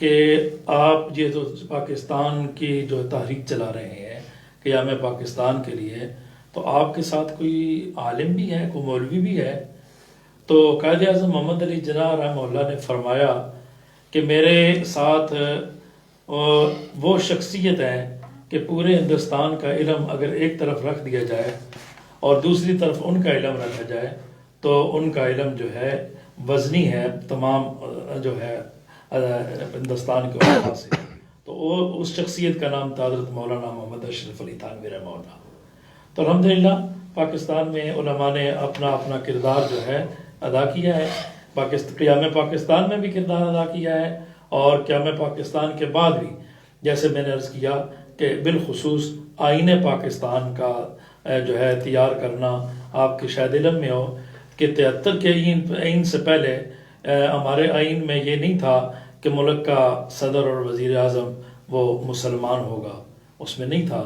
کہ آپ یہ تو پاکستان کی جو تحریک چلا رہے ہیں قیام پاکستان کے لیے، تو آپ کے ساتھ کوئی عالم بھی ہے، کوئی مولوی بھی ہے؟ تو قائد اعظم محمد علی جناح رحمہ اللہ نے فرمایا کہ میرے ساتھ وہ شخصیت ہے کہ پورے ہندوستان کا علم اگر ایک طرف رکھ دیا جائے اور دوسری طرف ان کا علم رکھا جائے تو ان کا علم جو ہے وزنی ہے تمام جو ہے ہندوستان کے علماء سے. تو وہ اس شخصیت کا نام تھا حضرت مولانا محمد اشرف علی تھانوی رحمہ اللہ. تو الحمدللہ پاکستان میں علماء نے اپنا اپنا کردار جو ہے ادا کیا ہے. قیام پاکستان میں بھی کردار ادا کیا ہے، اور قیام پاکستان کے بعد بھی جیسے میں نے عرض کیا کہ بالخصوص آئین پاکستان کا جو ہے تیار کرنا آپ کے شاید علم میں ہو کہ 73 کے آئین سے پہلے ہمارے آئین میں یہ نہیں تھا کہ ملک کا صدر اور وزیر اعظم وہ مسلمان ہوگا، اس میں نہیں تھا.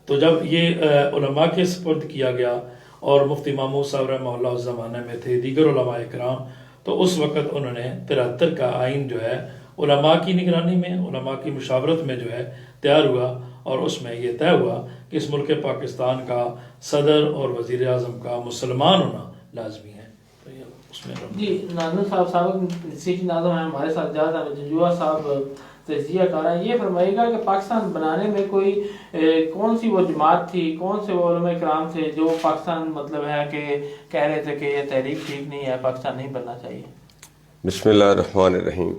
تو جب یہ علماء کے سپرد کیا گیا اور مفتی محمود صاحب رحمہ اللہ اس زمانے میں تھے، دیگر علماء اکرام، تو اس وقت انہوں نے 73 کا آئین جو ہے علماء کی نگرانی میں، علماء کی مشاورت میں جو ہے تیار ہوا، اور اس میں یہ طے ہوا کہ اس ملک پاکستان کا صدر اور وزیر اعظم کا مسلمان ہونا لازمی ہے. تو یہ اس میں جی ناظم صاحب، سابق سیٹی ناظم ہیں ہمارے ساتھ جاز احمد جنجوعہ صاحب تجزیہ کار ہیں. یہ فرمائے گا کہ پاکستان بنانے میں کوئی کون سی وہ جماعت تھی، کون سے وہ علماء کرام تھے جو پاکستان مطلب ہے کہ کہہ رہے تھے کہ یہ تحریک ٹھیک نہیں ہے، پاکستان نہیں بننا چاہیے؟ بسم اللہ الرحمن الرحیم.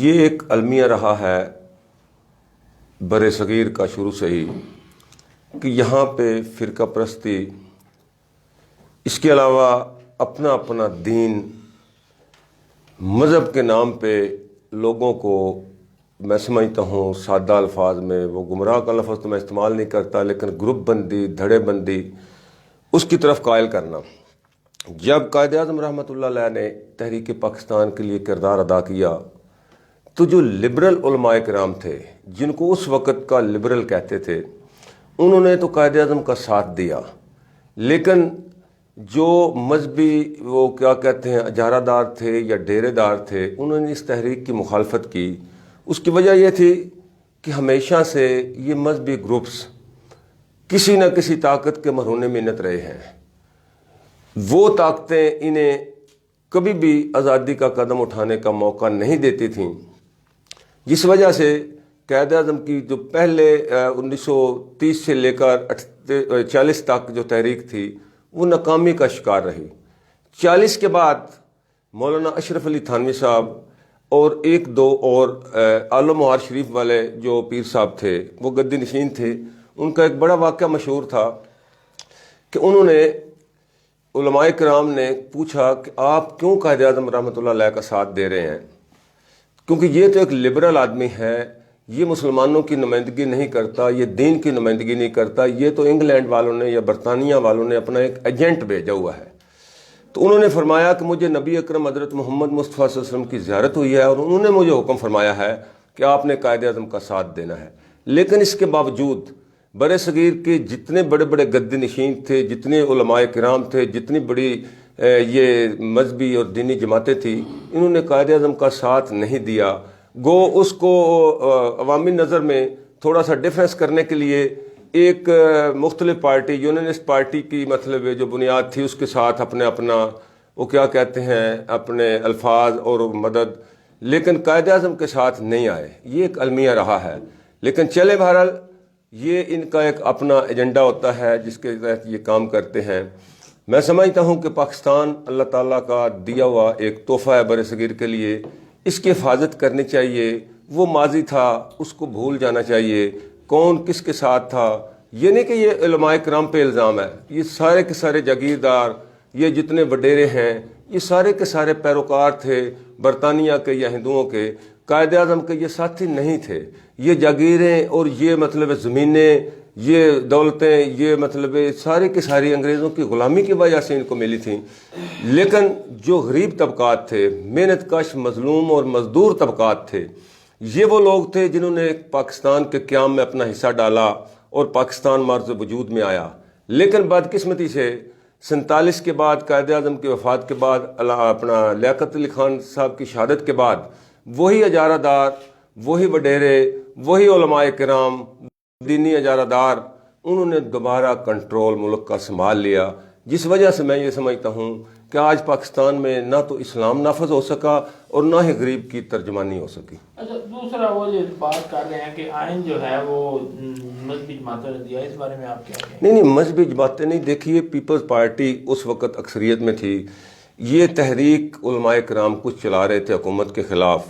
یہ ایک المیہ رہا ہے بر صغیر کا شروع سے ہی کہ یہاں پہ فرقہ پرستی، اس کے علاوہ اپنا اپنا دین، مذہب کے نام پہ لوگوں کو، میں سمجھتا ہوں سادہ الفاظ میں، وہ گمراہ کا لفظ تو میں استعمال نہیں کرتا، لیکن گروپ بندی، دھڑے بندی، اس کی طرف قائل کرنا. جب قائد اعظم رحمۃ اللہ علیہ نے تحریک پاکستان کے لیے کردار ادا کیا تو جو لبرل علماء کرام تھے، جن کو اس وقت کا لبرل کہتے تھے، انہوں نے تو قائد اعظم کا ساتھ دیا، لیکن جو مذہبی وہ کیا کہتے ہیں اجارہ دار تھے یا ڈیرے دار تھے، انہوں نے اس تحریک کی مخالفت کی. اس کی وجہ یہ تھی کہ ہمیشہ سے یہ مذہبی گروپس کسی نہ کسی طاقت کے مرہون منت رہے ہیں. وہ طاقتیں انہیں کبھی بھی آزادی کا قدم اٹھانے کا موقع نہیں دیتی تھیں، جس وجہ سے قائد اعظم کی جو پہلے 1930 سے لے کر 40 تک جو تحریک تھی وہ ناکامی کا شکار رہی. 40 کے بعد مولانا اشرف علی تھانوی صاحب اور ایک دو اور عالم مہار شریف والے جو پیر صاحب تھے، وہ گدی نشین تھے. ان کا ایک بڑا واقعہ مشہور تھا کہ انہوں نے علماء کرام نے پوچھا کہ آپ کیوں قائد اعظم رحمۃ اللہ علیہ کا ساتھ دے رہے ہیں، کیونکہ یہ تو ایک لبرل آدمی ہے، یہ مسلمانوں کی نمائندگی نہیں کرتا، یہ دین کی نمائندگی نہیں کرتا، یہ تو انگلینڈ والوں نے یا برطانیہ والوں نے اپنا ایک ایجنٹ بھیجا ہوا ہے. تو انہوں نے فرمایا کہ مجھے نبی اکرم حضرت محمد مصطفیٰ صلی اللہ علیہ وسلم کی زیارت ہوئی ہے اور انہوں نے مجھے حکم فرمایا ہے کہ آپ نے قائد اعظم کا ساتھ دینا ہے. لیکن اس کے باوجود بر صغیر کے جتنے بڑے بڑے گدی نشین تھے، جتنے علماء کرام تھے، جتنی بڑی یہ مذہبی اور دینی جماعتیں تھیں، انہوں نے قائد اعظم کا ساتھ نہیں دیا. گو اس کو عوامی نظر میں تھوڑا سا ڈیفرنس کرنے کے لیے ایک مختلف پارٹی، یونینسٹ پارٹی کی مطلب جو بنیاد تھی اس کے ساتھ اپنا وہ کیا کہتے ہیں اپنے الفاظ اور مدد، لیکن قائد اعظم کے ساتھ نہیں آئے. یہ ایک المیہ رہا ہے. لیکن چلے بہرحال یہ ان کا ایک اپنا ایجنڈا ہوتا ہے جس کے تحت یہ کام کرتے ہیں. میں سمجھتا ہوں کہ پاکستان اللہ تعالیٰ کا دیا ہوا ایک تحفہ ہے بر صغیر کے لیے، اس کی حفاظت کرنی چاہیے. وہ ماضی تھا، اس کو بھول جانا چاہیے. کون کس کے ساتھ تھا، یہ نہیں کہ یہ علماء کرام پہ الزام ہے، یہ سارے کے سارے جاگیردار، یہ جتنے وڈیرے ہیں، یہ سارے کے سارے پیروکار تھے برطانیہ کے یا ہندوؤں کے. قائد اعظم کے یہ ساتھی نہیں تھے. یہ جاگیریں اور یہ مطلب زمینیں، یہ دولتیں، یہ مطلب سارے کے ساری انگریزوں کی غلامی کی وجہ سے ان کو ملی تھیں. لیکن جو غریب طبقات تھے، محنت کش، مظلوم اور مزدور طبقات تھے، یہ وہ لوگ تھے جنہوں نے پاکستان کے قیام میں اپنا حصہ ڈالا اور پاکستان مرز وجود میں آیا. لیکن بدقسمتی سے 47 کے بعد قائد اعظم کی وفات کے بعد اپنا لیاقت علی خان صاحب کی شہادت کے بعد وہی اجارہ دار، وہی وڈیرے، وہی علماء کرام، دینی اجارہ دار، انہوں نے دوبارہ کنٹرول ملک کا سنبھال لیا، جس وجہ سے میں یہ سمجھتا ہوں کہ آج پاکستان میں نہ تو اسلام نافذ ہو سکا اور نہ ہی غریب کی ترجمانی ہو سکی۔ اچھا، دوسرا وہ جو بات کر رہے ہیں کہ آئین جو ہے وہ مذہبی جماعتوں نے دیا، اس بارے میں آپ کیا کہیں؟ نہیں، مذہبی جماعتیں نہیں، دیکھیے پیپلز پارٹی اس وقت اکثریت میں تھی، یہ تحریک علماء کرام کچھ چلا رہے تھے حکومت کے خلاف،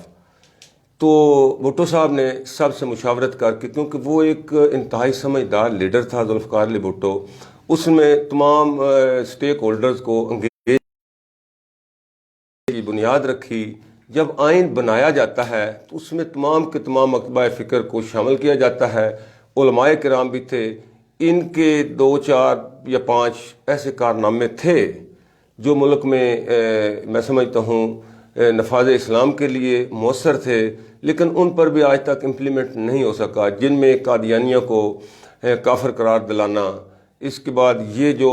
تو بھٹو صاحب نے سب سے مشاورت کر کے، کیونکہ وہ ایک انتہائی سمجھدار لیڈر تھا ذوالفقار علی بھٹو، اس میں تمام سٹیک ہولڈرز کو انگیج کی بنیاد رکھی۔ جب آئین بنایا جاتا ہے تو اس میں تمام کے تمام مکتبہ فکر کو شامل کیا جاتا ہے، علماء کرام بھی تھے، ان کے 2 4 یا 5 ایسے کارنامے تھے جو ملک میں سمجھتا ہوں نفاذ اسلام کے لیے مؤثر تھے، لیکن ان پر بھی آج تک امپلیمنٹ نہیں ہو سکا، جن میں قادیانیوں کو کافر قرار دلانا۔ اس کے بعد یہ جو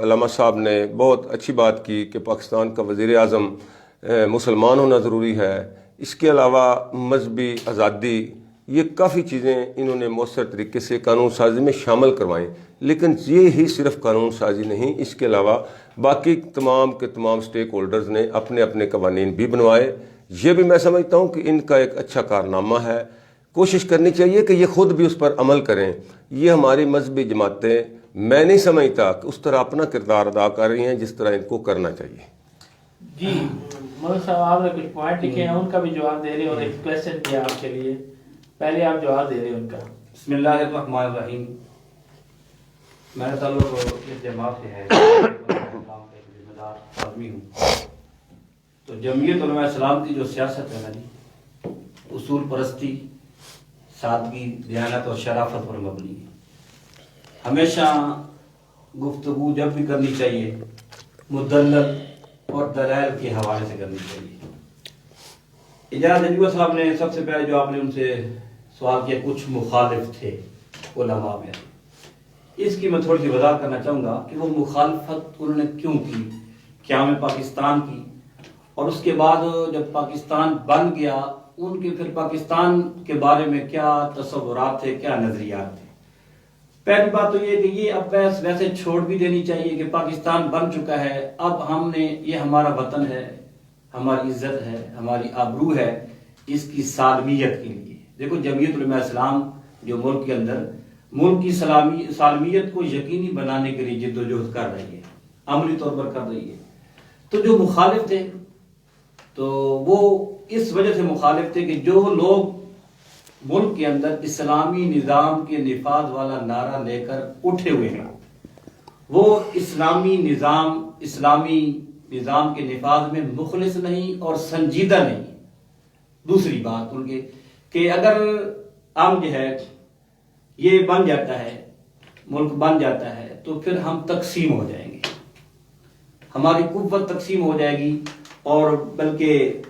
علامہ صاحب نے بہت اچھی بات کی کہ پاکستان کا وزیر اعظم مسلمان ہونا ضروری ہے، اس کے علاوہ مذہبی آزادی، یہ کافی چیزیں انہوں نے مؤثر طریقے سے قانون سازی میں شامل کروائیں۔ لیکن یہ ہی صرف قانون سازی نہیں، اس کے علاوہ باقی تمام کے تمام سٹیک ہولڈرز نے اپنے اپنے قوانین بھی بنوائے۔ یہ بھی میں سمجھتا ہوں کہ ان کا ایک اچھا کارنامہ ہے، کوشش کرنی چاہیے کہ یہ خود بھی اس پر عمل کریں۔ یہ ہماری مذہبی جماعتیں میں نہیں سمجھتا کہ اس طرح اپنا کردار ادا کر رہی ہیں جس طرح ان کو کرنا چاہیے۔ جی ملک صاحب، آپ نے کچھ پوائنٹ لکھے ہیں، ان کا بھی جواب دے رہے اور ایک کویسچن کیا آپ کے لیے، پہلے آپ جواب دے رہے ان کا۔ بسم اللہ الرحمن الرحیم۔ میرا تعلق اس جماعت سے ہے، اسلام کا ایک ذمہ دار آدمی ہوں۔ تو جمعیت علماء اسلام کی جو سیاست ہے نا جی، اصول پرستی، سادگی، دیانت اور شرافت پر مبنی ہے۔ ہمیشہ گفتگو جب بھی کرنی چاہیے مدلل اور دلائل کے حوالے سے کرنی چاہیے۔ اجازت نجوہ صاحب نے سب سے پہلے جو آپ نے ان سے سوال کیا، کچھ مخالف تھے علماء میں، اس کی میں تھوڑی سی وضاحت کرنا چاہوں گا کہ وہ مخالفت انہوں نے کیوں کی، قیام پاکستان کی، اور اس کے بعد جب پاکستان بن گیا ان کے پھر پاکستان کے بارے میں کیا تصورات تھے، کیا نظریات تھے۔ پہلی بات تو یہ کہ یہ اب ویسے چھوڑ بھی دینی چاہیے کہ پاکستان بن چکا ہے، اب ہم نے، یہ ہمارا وطن ہے، ہماری عزت ہے، ہماری آبرو ہے، اس کی سالمیت کے لیے دیکھو جمعیت علماء اسلام جو ملک کے اندر ملک کی سالمیت کو یقینی بنانے کے لیے جدوجہد کر رہی ہے، عملی طور پر کر رہی ہے۔ تو جو مخالف تھے تو وہ اس وجہ سے مخالف تھے کہ جو لوگ ملک کے اندر اسلامی نظام کے نفاذ والا نعرہ لے کر اٹھے ہوئے ہیں، وہ اسلامی نظام کے نفاذ میں مخلص نہیں اور سنجیدہ نہیں۔ دوسری بات ان کے کہ اگر ہم جو ہے یہ بن جاتا ہے، ملک بن جاتا ہے، تو پھر ہم تقسیم ہو جائیں گے، ہماری قوت تقسیم ہو جائے گی، اور بلکہ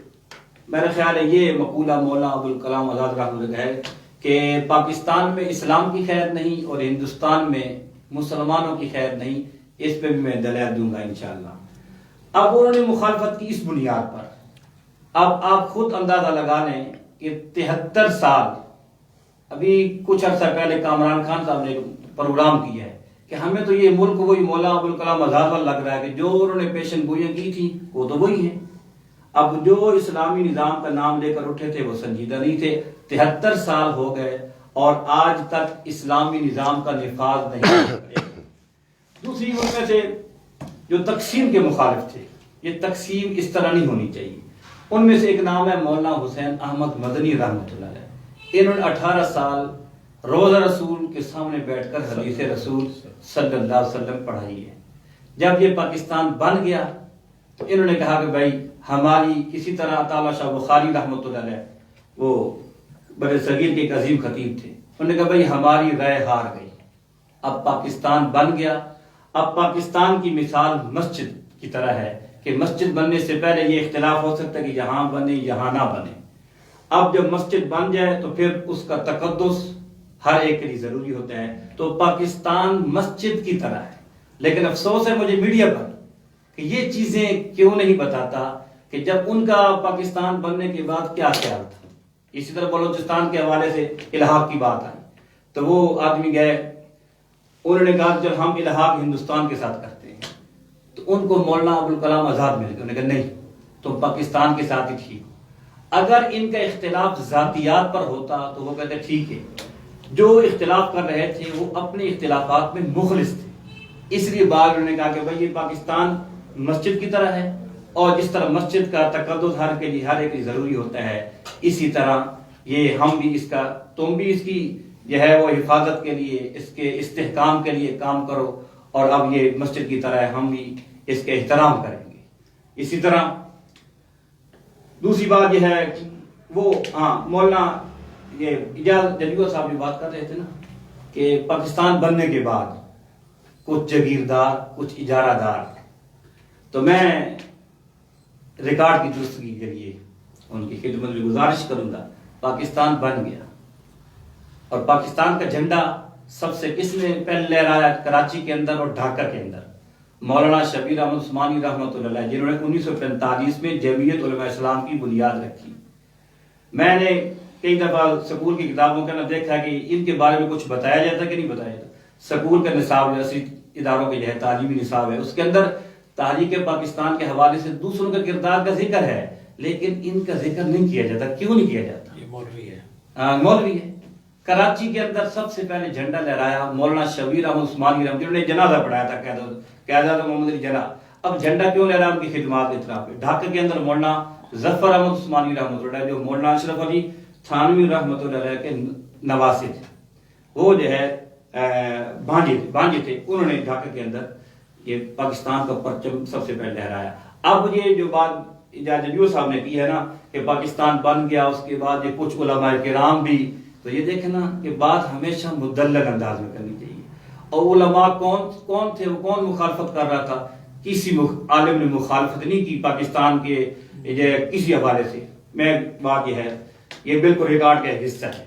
میرا خیال ہے یہ مقولہ مولانا ابوالکلام آزاد رحمۃ اللہ ہے کہ پاکستان میں اسلام کی خیر نہیں اور ہندوستان میں مسلمانوں کی خیر نہیں۔ اس پہ بھی میں دلائل دوں گا انشاءاللہ۔ اب انہوں نے مخالفت کی اس بنیاد پر، اب آپ خود اندازہ لگا لیں کہ 73 سال، ابھی کچھ عرصہ پہلے کامران خان صاحب نے پروگرام کیا ہے کہ ہمیں تو یہ ملک وہی مولانا ابوالکلام آزاد والا لگ رہا ہے کہ جو انہوں نے پیشن گوئیاں کی تھی وہ تو وہی ہیں۔ اب جو اسلامی نظام کا نام لے کر اٹھے تھے وہ سنجیدہ نہیں تھے۔ 73 سال ہو گئے اور آج تک اسلامی نظام کا نفاذ نہیں ہوا۔ دوسری ان میں سے جو تقسیم کے مخالف تھے، یہ تقسیم اس طرح نہیں ہونی چاہیے، ان میں سے ایک نام ہے مولانا حسین احمد مدنی رحمۃ اللہ علیہ۔ انہوں نے 18 سال روزہ رسول کے سامنے بیٹھ کر حدیث رسول صلی اللہ علیہ وسلم پڑھائی ہے۔ جب یہ پاکستان بن گیا تو انہوں نے کہا کہ بھائی ہماری، اسی طرح عطا شاہ بخاری رحمۃ اللہ علیہ، وہ بڑے صغیر کے ایک عظیم خطیب تھے، انہوں نے کہا بھائی ہماری رائے ہار گئی، اب پاکستان بن گیا۔ اب پاکستان کی مثال مسجد کی طرح ہے کہ مسجد بننے سے پہلے یہ اختلاف ہو سکتا ہے کہ یہاں بنے یہاں نہ بنے، اب جب مسجد بن جائے تو پھر اس کا تقدس ہر ایک کے لیے ضروری ہوتا ہے۔ تو پاکستان مسجد کی طرح ہے، لیکن افسوس ہے مجھے میڈیا پر کہ یہ چیزیں کیوں نہیں بتاتا کہ جب ان کا پاکستان بننے کے بعد کیا خیال تھا. اسی طرح بلوچستان کے حوالے سے الحاق کی بات آئی تو وہ آدمی گئے, انہوں نے کہا جب ہم الحاق ہندوستان کے ساتھ کرتے ہیں تو ان کو مولانا ابوالکلام آزاد مل گئے. انہوں نے کہا نہیں, تم پاکستان کے ساتھ ہی ٹھیک ہو. اگر ان کا اختلاف ذاتیات پر ہوتا تو وہ کہتے ٹھیک ہے. جو اختلاف کر رہے تھے وہ اپنے اختلافات میں مخلص تھے, اس لیے بعد انہوں نے کہا کہ بھائی یہ پاکستان مسجد کی طرح ہے, اور جس طرح مسجد کا تقدس ہر ایک کے لیے ضروری ہوتا ہے, اسی طرح یہ ہم بھی اس کا, تم بھی اس کی جو ہے وہ حفاظت کے لیے, اس کے استحکام کے لیے کام کرو, اور اب یہ مسجد کی طرح ہے, ہم بھی اس کے احترام کریں گے. اسی طرح دوسری بات یہ ہے وہ مولانا یہ اجازت جلیل صاحب بھی بات کر رہے تھے نا کہ پاکستان بننے کے بعد کچھ جگیردار کچھ اجارہ دار, تو میں ریکارڈ کی درستگی کے لیے ان کی خدمت میں گزارش کروں گا. پاکستان بن گیا اور پاکستان کا جھنڈا سب سے کس نے پہلے لہرایا کراچی کے اندر اور ڈھاکہ کے اندر؟ مولانا شبیر احمد عثمانی رحمۃ اللہ علیہ, جنہوں نے 1945 میں جمعیت علماء اسلام کی بنیاد رکھی. میں نے کئی دفعہ سکول کی کتابوں کے اندر دیکھا کہ ان کے بارے میں کچھ بتایا جاتا کہ نہیں بتایا جاتا. سکول کا نصاب جیسے اداروں کے جو ہے تعلیمی نصاب ہے, اس کے اندر تحریک پاکستان کے حوالے سے دوسروں کے کردار کا ذکر ہے, لیکن ان کا ذکر نہیں کیا جاتا. کیوں نہیں کیا جاتا؟ یہ مولوی ہے. مولوی ہے. کراچی کے اندر سب سے پہلے جھنڈا لہرایا مولانا شبیر احمد عثمانی رحمۃ اللہ علیہ, جنہوں نے جنازہ پڑھایا تھا قیادت محمد علی جناح. اب جھنڈا کیوں لہرایا؟ ان کی خدمات کے اطراف پہ. ڈھاکہ کے اندر مولانا ظفر احمد عثمانی رحمۃ اللہ علیہ, جو مولانا اشرف علی تھانوی رحمۃ اللہ علیہ کے نواسے تھے, وہ جو ہے بھانجے تھے, انہوں نے ڈھاکہ کے اندر یہ پاکستان کا پرچم سب سے پہلے لہرایا. اب یہ جو بات جلیل صاحب نے کی ہے نا کہ پاکستان بن گیا, اس کے بعد یہ کچھ علماء کرام بھی, تو یہ دیکھیں نا کہ بات ہمیشہ مدلل انداز میں کرنی چاہیے. اور علماء کون تھے, وہ کون مخالفت کر رہا تھا؟ کسی عالم نے مخالفت نہیں کی پاکستان کے کسی حوالے سے. میں بات یہ ہے, یہ بالکل ریکارڈ کا ایک حصہ ہے.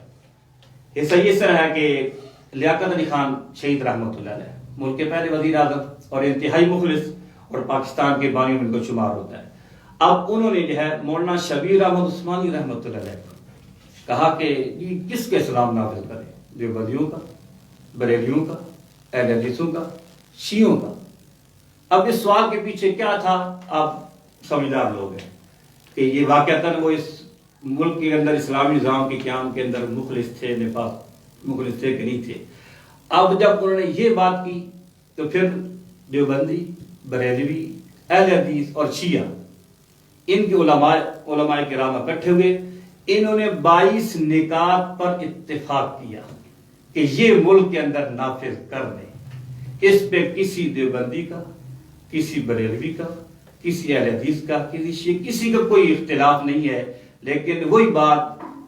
حصہ اس طرح ہے کہ لیاقت علی خان شہید رحمۃ اللہ علیہ ملک کے پہلے وزیر اعظم اور انتہائی مخلص اور پاکستان کے بانیوں میں ان کو شمار ہوتا ہے. اب انہوں نے جو ہے مولانا شبیر احمد عثمانی رحمۃ اللہ علیہ کہا کہ یہ کس کے اسلام نافذ کرے, دیوبندیوں کا, بریلیوں کا, اہل حدیثوں کا, شیعوں کا. اب اس سوال کے پیچھے کیا تھا, آپ سمجھدار لوگ ہیں کہ یہ واقعتاً وہ اس ملک کے اندر اسلامی نظام کے قیام کے اندر مخلص تھے, مخلص تھے کہ نہیں تھے. اب جب انہوں نے یہ بات کی تو پھر دیوبندی, بریلوی, اہل حدیث اور شیعہ, ان کے علماء کرام اکٹھے ہوئے. انہوں نے 22 نکات پر اتفاق کیا کہ یہ ملک کے اندر نافذ کر دیں. اس پہ کسی دیوبندی کا, کسی بریلوی کا, کسی اہل حدیث کا, کسی کا کوئی اختلاف نہیں ہے. لیکن وہی بات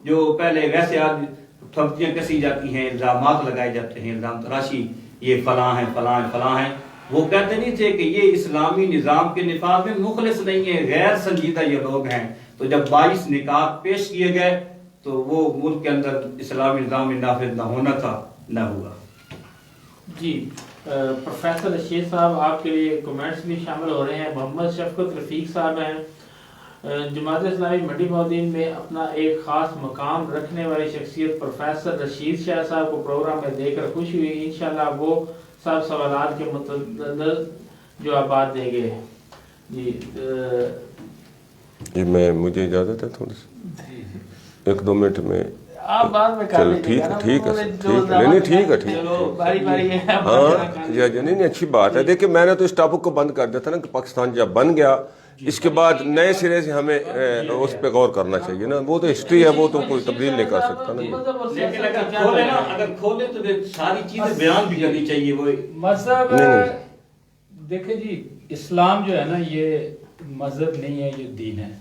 جو پہلے ویسے آج تھپتیاں کسی جاتی ہیں, الزامات لگائے جاتے ہیں, الزام تراشی, یہ فلاں ہیں فلاں ہیں فلاں ہیں, وہ کہتے نہیں تھے کہ یہ اسلامی نظام کے نفاذ میں مخلص نہیں ہے, غیر سنجیدہ یہ لوگ ہیں. تو جب 22 نکات پیش کیے گئے تو وہ ملک کے اندر اسلامی نظام میں نافذ نہ ہونا تھا, نہ ہوا. جی پروفیسر رشید صاحب, آپ کے لیے کمنٹس بھی شامل ہو رہے ہیں. محمد شفقت رفیق صاحب ہیں, جماعت اسلامی منڈی بہودین میں اپنا ایک خاص مقام رکھنے والی شخصیت پروفیسر رشید شاہ صاحب کو پروگرام میں دیکھ کر خوشی ہوئی. انشاءاللہ وہ سب سوالات کے متعلق جوابات دیں گے. جی مجھے اجازت ہے تھوڑی سی 1-2 منٹ میں آپ بعد میں کر لیجیے گا. ٹھیک ہے نہیں ٹھیک ہے ہاں نہیں اچھی بات ہے. دیکھیں میں نے تو اس ٹاپک کو بند کر دیا تھا نا کہ پاکستان جب بن گیا اس کے بعد نئے سرے سے ہمیں اس پہ غور کرنا چاہیے نا. وہ تو ہسٹری ہے, وہ تو کوئی تبدیل نہیں کر سکتا نا. لیکن اگر کھولے تو ساری چیزیں بیان بھی کرنی چاہیے. وہ مذہب دیکھیں جی, اسلام جو ہے نا یہ مذہب نہیں ہے, یہ دین ہے.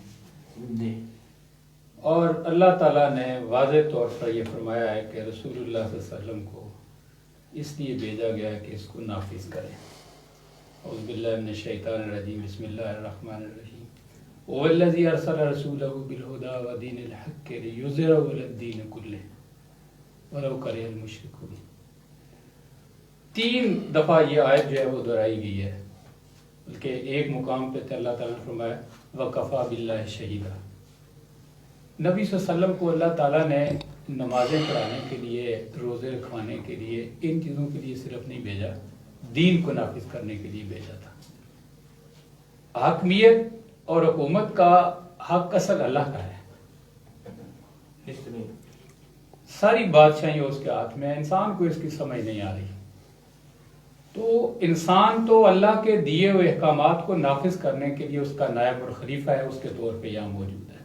اور اللہ تعالیٰ نے واضح طور پر یہ فرمایا ہے کہ رسول اللہ صلی اللہ علیہ وسلم کو اس لیے بھیجا گیا ہے کہ اس کو نافذ کریں. اعوذ باللہ من الشیطان الرجیم, بسم اللہ الرحمن الرحیم. والذی ارسل رسولہ بالہدی ودین الحق لیظہرہ علی الدین کلہ ولو کرہ المشرکون. 3 دفعہ یہ آیت جو ہے وہ دہرائی گئی ہے، بلکہ ایک مقام پہ اللہ تعالیٰ نے فرمایا وَقَفَى بِاللَّهِ شَهِيدًا۔ نبی صلی اللہ علیہ وسلم کو اللہ تعالیٰ نے نمازیں پڑھانے کے لیے، روزے رکھوانے کے لیے، ان چیزوں کے لیے صرف نہیں بھیجا، دین کو نافذ کرنے کے لیے بھیجا تھا۔ حاکمیت اور حکومت کا حق اصل اللہ کا ہے، ساری بادشاہیاں اس کے ہاتھ میں ہے، انسان کو اس کی سمجھ نہیں آ رہی۔ تو انسان تو اللہ کے دیے ہوئے احکامات کو نافذ کرنے کے لیے اس کا نائب اور خلیفہ ہے، اس کے طور پہ یہاں موجود ہے۔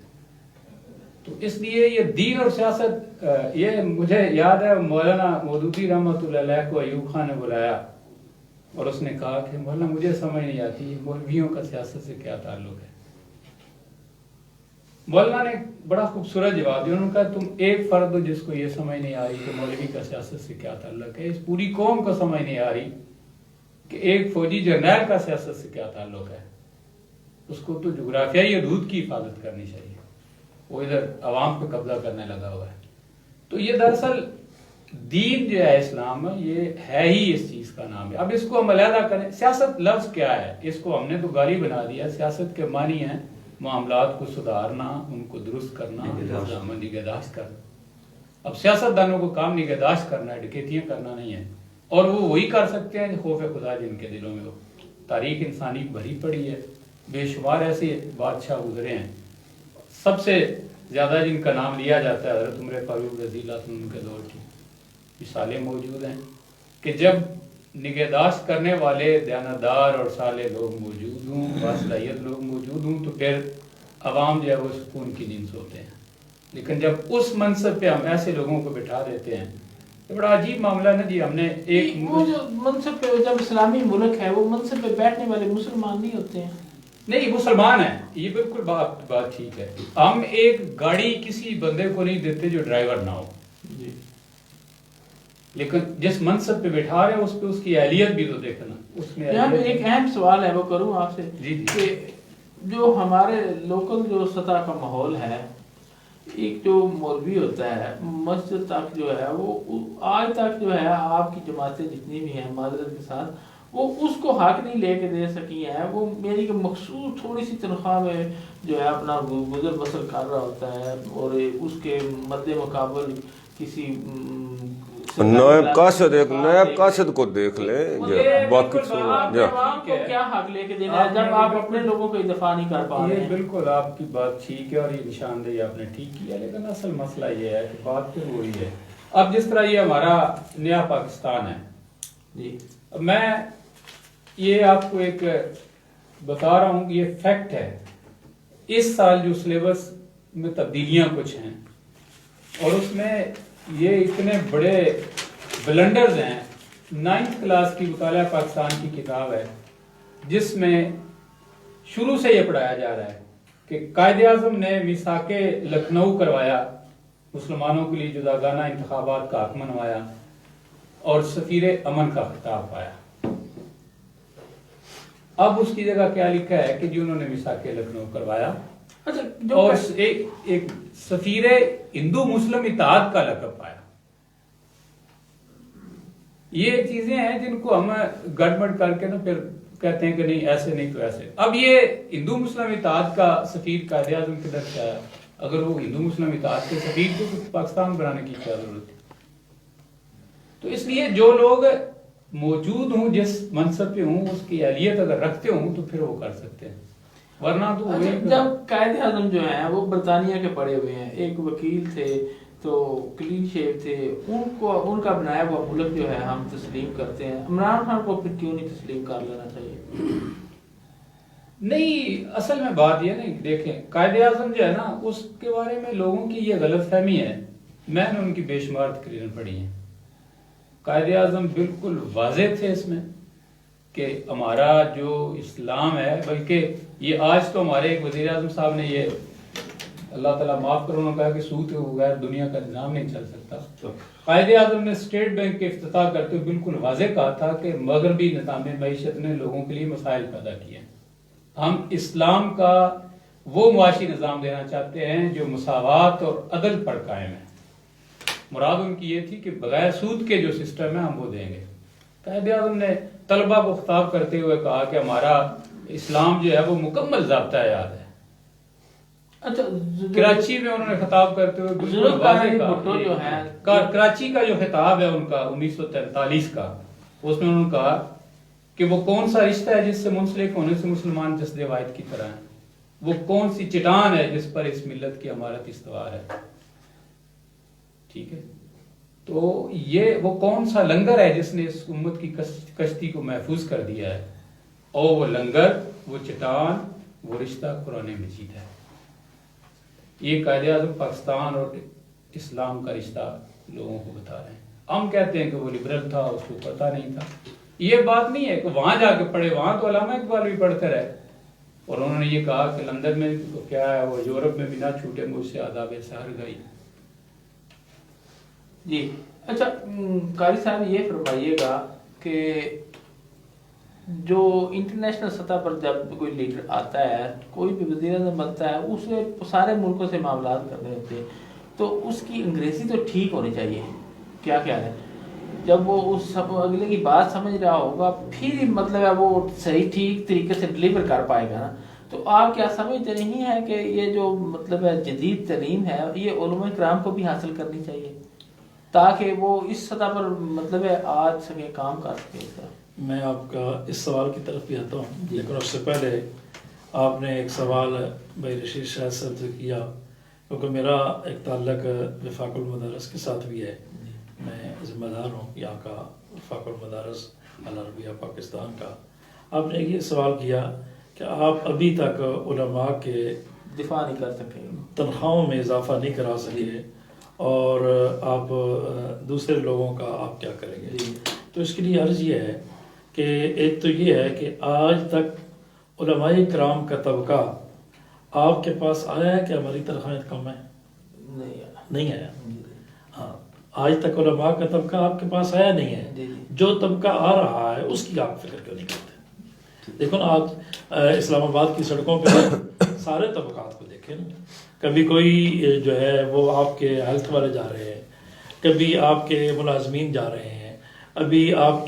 تو اس لیے یہ دین اور سیاست، یہ مجھے یاد ہے مولانا مودودی رحمۃ اللہ علیہ کو ایوب خان نے بلایا اور اس نے کہا کہ مولانا مجھے سمجھ نہیں آتی مولویوں کا سیاست سے کیا تعلق ہے۔ مولانا نے بڑا خوبصورت جواب دیا، انہوں نے کہا تم ایک فرد ہو جس کو یہ سمجھ نہیں آ رہی کہ مولوی کا سیاست سے کیا تعلق ہے، اس پوری قوم کو سمجھ نہیں آ رہی کہ ایک فوجی جرنیل کا سیاست سے کیا تعلق ہے۔ اس کو تو جغرافیائی حدود کی حفاظت کرنی چاہیے، وہ ادھر عوام پہ قبضہ کرنے لگا ہوا ہے۔ تو یہ دراصل دین جو ہے اسلام میں، یہ ہے ہی اس چیز کا نام ہے۔ اب اس کو ہم علیحدہ کریں، سیاست لفظ کیا ہے، اس کو ہم نے تو گالی بنا دیا۔ سیاست کے معنی ہیں معاملات کو سدھارنا، ان کو درست کرنا، نگہداشت کرنا۔ اب سیاست دانوں کو کام نگہداشت کرنا ہے، ڈکیتیاں کرنا نہیں ہے، اور وہ وہی کر سکتے ہیں خوف خدا جن کے دلوں میں ہو۔ تاریخ انسانی بھری پڑی ہے، بے شمار ایسے بادشاہ گزرے ہیں، سب سے زیادہ جن کا نام لیا جاتا ہے حضرت عمر فاروق رضی اللہ عنہ کے دور کی مثالیں موجود ہیں کہ جب نگہداشت کرنے والے دیانتدار اور صالح لوگ موجود ہوں، باصلاحیت لوگ موجود ہوں، تو پھر عوام جو ہے وہ سکون کی نیند سوتے ہیں۔ لیکن جب اس منصب پہ ہم ایسے لوگوں کو بٹھا دیتے ہیں، یہ بڑا عجیب معاملہ ہے نا جی۔ ہم نے ایک وہ جو منصب پہ، جب اسلامی ملک ہے، وہ منصب پہ بیٹھنے والے مسلمان نہیں ہوتے ہیں؟ نہیں، مسلمان ہیں، یہ بالکل بات ٹھیک ہے۔ ہم ایک گاڑی کسی بندے کو نہیں دیتے جو ڈرائیور نہ ہو، لیکن جس منصب پہ بٹھا رہے ہیں اس پہ اس کی اہلیت بھی تو دیکھنا۔ اس میں ایک اہم سوال ہے، وہ کروں آپ سے کہ جو ہمارے لوکل جو سطح کا ماحول ہے، ایک جو مولوی ہوتا ہے مسجد تک جو ہے، وہ آج تک جو ہے آپ کی جماعتیں جتنی بھی ہیں معذرت کے ساتھ، وہ اس کو حق نہیں لے کے دے سکی ہیں۔ وہ میری مخصوص تھوڑی سی تنخواہ میں جو ہے اپنا گزر بسر کر رہا ہوتا ہے، اور اس کے مد مقابل کسی نائب قاصد، ایک نائب قاصد کو دیکھ لیں، باقی کیا حق لے کے دینا ہے جب آپ اپنے لوگوں کو دفاع نہیں کر پا رہے ہیں؟ بالکل آپ کی بات ٹھیک ہے اور یہ نشاندہی آپ نے ٹھیک کیا، لیکن اصل مسئلہ یہ ہے کہ بات پھر وہی ہے۔ اب جس طرح یہ ہمارا نیا پاکستان ہے جی، میں یہ آپ کو ایک بتا رہا ہوں کہ یہ فیکٹ ہے، اس سال جو سلیبس میں تبدیلیاں کچھ ہیں، اور اس میں یہ اتنے بڑے بلنڈرز ہیں۔ 9th کلاس کی مطالعہ پاکستان کی کتاب ہے جس میں شروع سے یہ پڑھایا جا رہا ہے کہ قائد اعظم نے میثاق لکھنؤ کروایا، مسلمانوں کے لیے جداگانہ انتخابات کا حق منوایا، اور سفیر امن کا خطاب پایا۔ اب اس کی جگہ کیا لکھا ہے کہ جنہوں نے میثاق لکھنؤ کروایا اور ایک سفیر ہندو مسلم اتحاد کا لقب پایا۔ یہ چیزیں ہیں جن کو ہم گڑبڑ کر کے نا پھر کہتے ہیں کہ نہیں ایسے نہیں تو ایسے۔ اب یہ ہندو مسلم اتحاد کا سفیر قائد اعظم کدھر سے آیا؟ اگر وہ ہندو مسلم اتحاد کے سفیر کو پاکستان بنانے کی کیا ضرورت ہے؟ تو اس لیے جو لوگ موجود ہوں، جس منصب پہ ہوں، اس کی اہلیت اگر رکھتے ہوں تو پھر وہ کر سکتے ہیں، ورنہ تو جب قائد اعظم جو ہیں وہ برطانیہ کے پڑے ہوئے ہیں، ایک وکیل تھے تو کلین شیو تھے، ان کا بنایا ہوا ملک جو ہے ہم تسلیم کرتے ہیں، عمران خان کو پھر کیوں نہیں تسلیم کر لینا چاہیے؟ نہیں، اصل میں بات یہ نہیں، دیکھیں قائد اعظم جو ہے نا، اس کے بارے میں لوگوں کی یہ غلط فہمی ہے، میں نے ان کی بے شمار تقریریں پڑھی ہیں۔ قائد اعظم بالکل واضح تھے اس میں کہ ہمارا جو اسلام ہے، بلکہ یہ آج تو ہمارے ایک وزیر اعظم صاحب نے یہ اللہ تعالیٰ معاف کرو، انہوں نے کہا کہ سود کے بغیر دنیا کا نظام نہیں چل سکتا۔ قائد اعظم نے اسٹیٹ بینک کے افتتاح کرتے ہوئے بالکل واضح کہا تھا کہ مغربی نظام معیشت نے لوگوں کے لیے مسائل پیدا کیے ہیں، ہم اسلام کا وہ معاشی نظام دینا چاہتے ہیں جو مساوات اور عدل پر قائم ہے۔ مراد ان کی یہ تھی کہ بغیر سود کے جو سسٹم ہے ہم وہ دیں گے۔ قائد اعظم نے طلبہ کو خطاب کرتے ہوئے کہا کہ ہمارا اسلام جو ہے وہ مکمل ضابطہ حیات ہے. اچھا کراچی میں انہوں نے خطاب کرتے ہوئے بالکل واضح بھٹو جو ہے کراچی کا جو خطاب ہے ان کا 1943 کا، اس میں انہوں نے کہا کہ وہ کون سا رشتہ ہے جس سے منسلک ہونے سے مسلمان جسد واحد کی طرح ہیں، وہ کون سی چٹان ہے جس پر اس ملت کی امارت استوار ہے. ٹھیک ہے، تو یہ وہ کون سا لنگر ہے جس نے اس امت کی کشتی کو محفوظ کر دیا ہے، اور وہ لنگر، وہ چٹان، وہ رشتہ قرآن مجید ہے. یہ قائد اعظم پاکستان اور اسلام کا رشتہ لوگوں کو بتا رہے ہیں. ہم کہتے ہیں کہ وہ لبرل تھا، اس کو پتہ نہیں تھا. یہ بات نہیں ہے کہ وہاں جا کے پڑھے، وہاں تو علامہ اقبال بھی پڑھتے رہے، اور انہوں نے یہ کہا کہ لندن میں کیا ہے، وہ یورپ میں بھی نہ چھوٹے مجھ سے آداب سحر گئی. جی اچھا قاری صاحب یہ فرمائیے گا کہ جو انٹرنیشنل سطح پر جب کوئی لیڈر آتا ہے، کوئی بھی وزیر اعظم بنتا ہے، اسے سارے ملکوں سے معاملات کرنے ہوتے ہیں، تو اس کی انگریزی تو ٹھیک ہونی چاہیے. کیا خیال ہے؟ جب وہ اس اگلے کی بات سمجھ رہا ہوگا پھر مطلب ہے وہ صحیح ٹھیک طریقے سے ڈلیور کر پائے گا نا. تو آپ کیا سمجھتے نہیں ہیں کہ یہ جو مطلب ہے جدید تعلیم ہے یہ علماء کرام کو بھی حاصل کرنی چاہیے تاکہ وہ اس سطح پر مطلب ہے آج سکے، کام کر سکے؟ میں آپ کا اس سوال کی طرف بھی آتا ہوں، لیکن اس سے پہلے آپ نے ایک سوال بھائی رشید شاہ صاحب سے کیا، کیونکہ میرا ایک تعلق وفاق المدارس کے ساتھ بھی ہے. میں ذمہ دار ہوں یہاں کا وفاق المدارس العربیہ پاکستان کا. آپ نے یہ سوال کیا کہ آپ ابھی تک علماء کے دفاع نہیں کر سکے، تنخواہوں میں اضافہ نہیں کرا سکے، اور آپ دوسرے لوگوں کا آپ کیا کریں گے. تو اس کے لیے عرض یہ ہے کہ ایک تو یہ ہے کہ آج تک علماء کرام کا طبقہ آپ کے پاس آیا ہے کہ ہماری تنخواہیں کم ہیں؟ نہیں آیا. ہاں، آج تک علماء کا طبقہ آپ کے پاس آیا نہیں ہے. جو طبقہ آ رہا ہے اس کی آپ فکر کیوں نہیں کرتے؟ دیکھو نا، آج اسلام آباد کی سڑکوں پہ سارے طبقات کو دیکھیں نا. کبھی کوئی جو ہے وہ آپ کے ہیلتھ والے جا رہے ہیں، کبھی آپ کے ملازمین جا رہے ہیں، ابھی آپ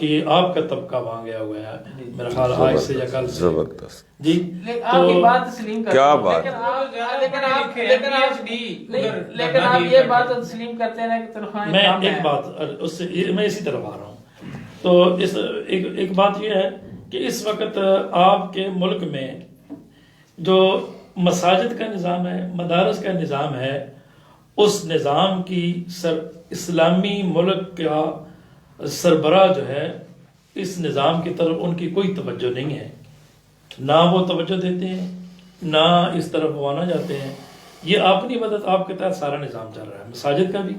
کا طبقہ وہاں گیا ہوا ہے میرا خیال آج سے یا کل سے. زبردست. جی آپ کی بات تسلیم کرتے کیا ہیں، بات، لیکن آپ یہ بات تسلیم کرتے ہیں کہ تنخواہیں میں کم ہیں. ایک بات اس سے میں اسی طرف آ رہا ہوں. تو ایک بات یہ ہے کہ اس وقت آپ کے ملک میں جو مساجد کا نظام ہے، مدارس کا نظام ہے، اس نظام کی اسلامی ملک کا سربراہ جو ہے اس نظام کی طرف ان کی کوئی توجہ نہیں ہے. نہ وہ توجہ دیتے ہیں، نہ اس طرف وہ آنا جاتے ہیں. یہ اپنی مدد آپ کے تحت سارا نظام چل رہا ہے، مساجد کا بھی،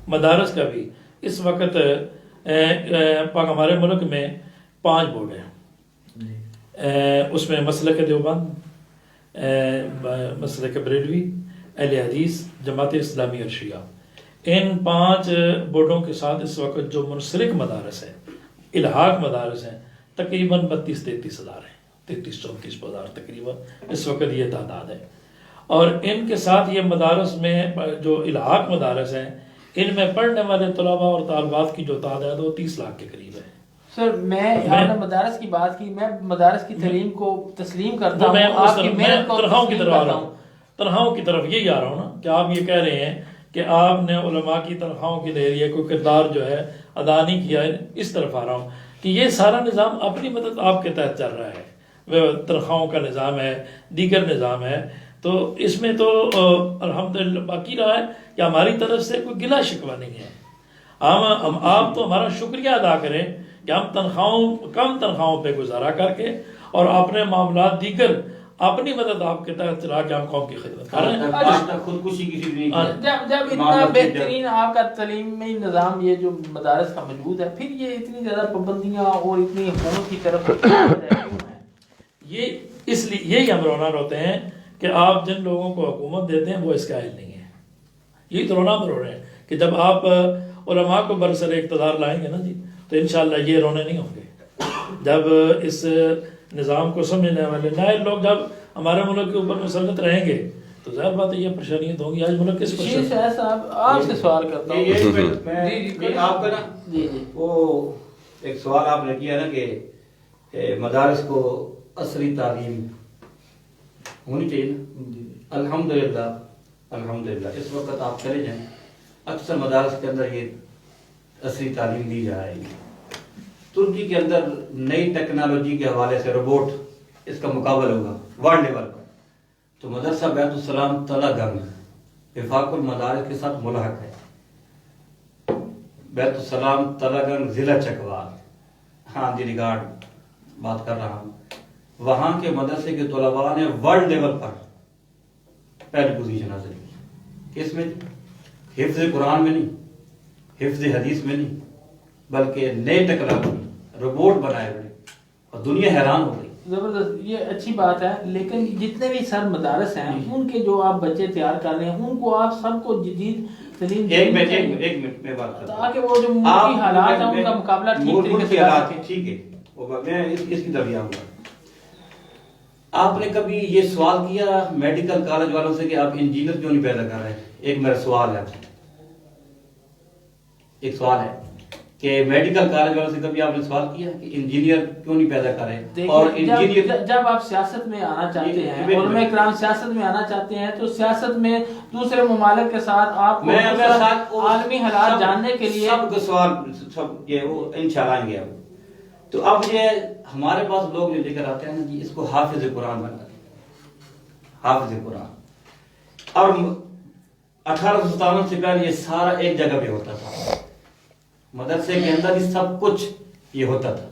مدارس کا بھی. اس وقت ہمارے ملک میں 5 بورڈ ہیں. اس میں مسلک دیوبند، مسلک بریلوی، اہل حدیث، جماعت اسلامی اور شیعہ. ان 5 بورڈوں کے ساتھ اس وقت جو منسلک مدارس ہیں، الحاق مدارس ہیں، تقریباً 32-33 ہزار ہیں، 33-34 ہزار تقریباً اس وقت یہ تعداد ہے. اور ان کے ساتھ یہ مدارس میں جو الحاق مدارس ہیں، ان میں پڑھنے والے طلباء اور طالبات کی جو تعداد ہے وہ 30 لاکھ کے قریب ہے. سر آپ نے مدارس کی بات کی، میں مدارس کی تعلیم کو تسلیم کرتا ہوں، آپ کی محنت کو تنخواہوں کی تسلیم طرف آ کرتا رہا ہوں. ہوں، تنخواہوں کی طرف یہی آ رہا ہوں نا کہ آپ یہ کہہ رہے ہیں کہ آپ نے علماء کی تنخواہوں کے لیے کوئی کردار جو ہے ادا نہیں کیا ہے. اس طرف آ رہا ہوں کہ یہ سارا نظام اپنی مدد آپ کے تحت چل رہا ہے. وہ تنخواہوں کا نظام ہے، دیگر نظام ہے. تو اس میں تو الحمدللہ باقی رہا ہے کہ ہماری طرف سے کوئی گلہ شکوہ نہیں ہے. ہم آپ تو ہمارا شکریہ ادا کریں کہ ہم کم تنخواہوں پہ گزارا کر کے اور اپنے معاملات دیگر اپنی مدد آپ کے تحت چلا کے ہم قوم کی خدمت کر رہے ہیں. خودکشی کی فکر نہیں کیا. جب اتنا بہترین آپ کا تعلیمی نظام یہ جو مدارس کا موجود ہے، پھر یہ اتنی زیادہ پابندیاں اور اتنی حکومت کی طرف یہ اس لیے یہی ہم رونا روتے ہیں کہ آپ جن لوگوں کو حکومت دیتے ہیں وہ اس کے اہل نہیں ہیں. یہی تو رونا رو رہے ہیں کہ جب آپ علماء کو برسر اقتدار لائیں گے نا جی، تو انشاءاللہ یہ رونے نہیں ہوں گے. جب اس نظام کو سمجھنے والے نئے لوگ جب ہمارے ملک کے اوپر مسلط رہیں گے تو ظاہر بات ہے یہ پریشانیاں تو ہوں گی. آج ملک کس پر صاحب آپ سے سوال کرتا ہوں. میں آپ کا نا وہ ایک سوال آپ نے کیا نا کہ مدارس کو عصری تعلیم ہونی چاہیے نا. الحمدللہ الحمدللہ اس وقت آپ چلے جائیں اکثر مدارس کے اندر یہ عصری تعلیم دی جا رہی ہے. ترکی کے اندر نئی ٹیکنالوجی کے حوالے سے روبوٹ اس کا مقابلہ ہوگا ورلڈ لیول پر. تو مدرسہ بیت السلام طلگنگ وفاق المدارس کے ساتھ ملحق ہے. بیت السلام طلگنگ ضلع چکوال ہاں دی ریگارڈ بات کر رہا ہوں. وہاں کے مدرسے کے طلباء نے ورلڈ لیول پر پہلی پوزیشن حاصل کی. کس میں؟ حفظ قرآن میں نہیں, حفظ حدیث میں نہیں, بلکہ نئے ٹیکنالوجی روبوٹ بنائے ہوئے اور دنیا حیران ہو گئی. زبردست, یہ اچھی بات ہے. لیکن جتنے بھی سر مدارس ہیں ان کے جو آپ بچے تیار کر رہے ہیں ان کو آپ سب کو جدید ترین ایک منٹ میں بات کرتا ہوں تاکہ وہ جو ملکی حالات ہیں ان کا مقابلہ ٹھیک طریقے سے کر سکیں. ٹھیک ہے, میں اس کی طرف آؤں گا. آپ نے کبھی یہ سوال کیا میڈیکل کالج والوں سے کہ آپ انجینئر کیوں نہیں پیدا کر رہے ہیں؟ ایک میرا سوال ہے, ایک سوال ہے کہ میڈیکل کالج والوں سے کبھی آپ نے سوال کیا کہ انجینئر کیوں نہیں پیدا کر رہے؟ اور انجینئر جب آپ سیاست میں آنا چاہتے ہیں, علماء کرام سیاست میں آنا چاہتے ہیں, تو سیاست میں دوسرے ممالک کے ساتھ آپ کو عالمی حالات جاننے کے لیے سب کو سوال سب یہ وہ انشاءاللہ آئیں گے. اب تو اب یہ ہمارے پاس لوگ جو لے کر آتے ہیں نا جی اس کو حافظ قرآن بنا دیں, حافظ قرآن. اور 1857 سے پہلے یہ سارا ایک جگہ پہ ہوتا تھا, مدرسے کے اندر ہی سب کچھ یہ ہوتا تھا.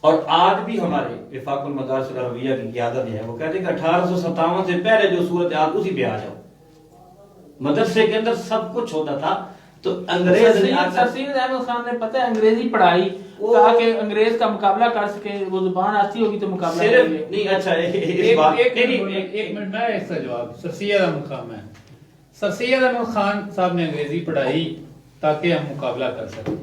اور آج بھی ہمارے وفاق المدارس العربیہ کی قیادت ہے, وہ کہتے ہیں کہ 1857 سے پہلے جو صورت حال اسی پہ آ جاؤ. مدرسے کے اندر سب کچھ ہوتا تھا. تو انگریز سید احمد خان نے پتہ ہے انگریزی پڑھائی کہا کہ انگریز کا مقابلہ کر سکے, وہ زبان آتی ہوگی تو مقابلہ کریں گے. نہیں اچھا ایک منٹ میں اس کا جواب سر سید احمد خان ہے. سر سید احمد خان صاحب نے انگریزی پڑھائی تاکہ ہم مقابلہ کر سکیں.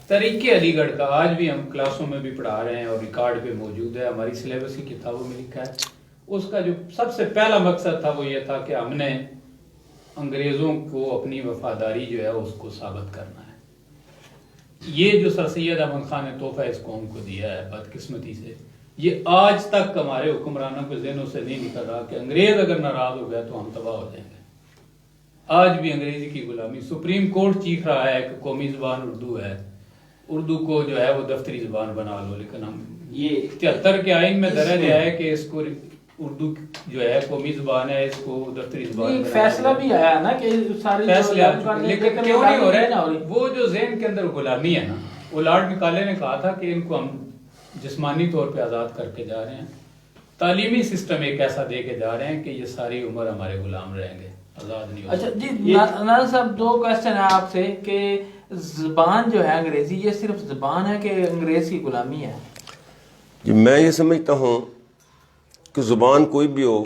تحریک علی گڑھ کا آج بھی ہم کلاسوں میں بھی پڑھا رہے ہیں اور ریکارڈ پہ موجود ہے, ہماری سلیبس کی کتابوں میں لکھا ہے. اس کا جو سب سے پہلا مقصد تھا وہ یہ تھا کہ ہم نے انگریزوں کو اپنی وفاداری جو ہے اس کو ثابت کرنا ہے. یہ جو سر سید احمد خان نے تحفہ اس قوم کو دیا ہے بدقسمتی سے, یہ آج تک ہمارے حکمرانوں کے ذہنوں سے نہیں نکل رہا کہ انگریز اگر ناراض ہو گیا تو ہم تباہ ہو جائیں گے. آج بھی انگریزی کی غلامی, سپریم کورٹ چیخ رہا ہے کہ قومی زبان اردو ہے, اردو کو جو ہے وہ دفتری زبان بنا لو, لیکن ہم یہ 73 کے آئین میں درج ہے کہ اس کو اردو جو ہے قومی زبان ہے, اس کو دفتری زبان ایک فیصلہ بھی آیا نا کہ ساری فیصلے, لیکن کیوں نہیں ہو رہا ہے؟ وہ جو ذہن کے اندر غلامی ہے نا, وہ لارڈ مکالے نے کہا تھا کہ ان کو ہم جسمانی طور پہ آزاد کر کے جا رہے ہیں, تعلیمی سسٹم ایک ایسا دے کے جا رہے ہیں کہ یہ ساری عمر ہمارے غلام رہیں گے, آزاد نہیں ہو. اچھا جی ناظر صاحب, دو کوشچن ہے آپ سے کہ زبان جو ہے انگریزی یہ صرف زبان ہے کہ انگریز کی غلامی ہے؟ جی میں یہ سمجھتا ہوں کہ زبان کوئی بھی ہو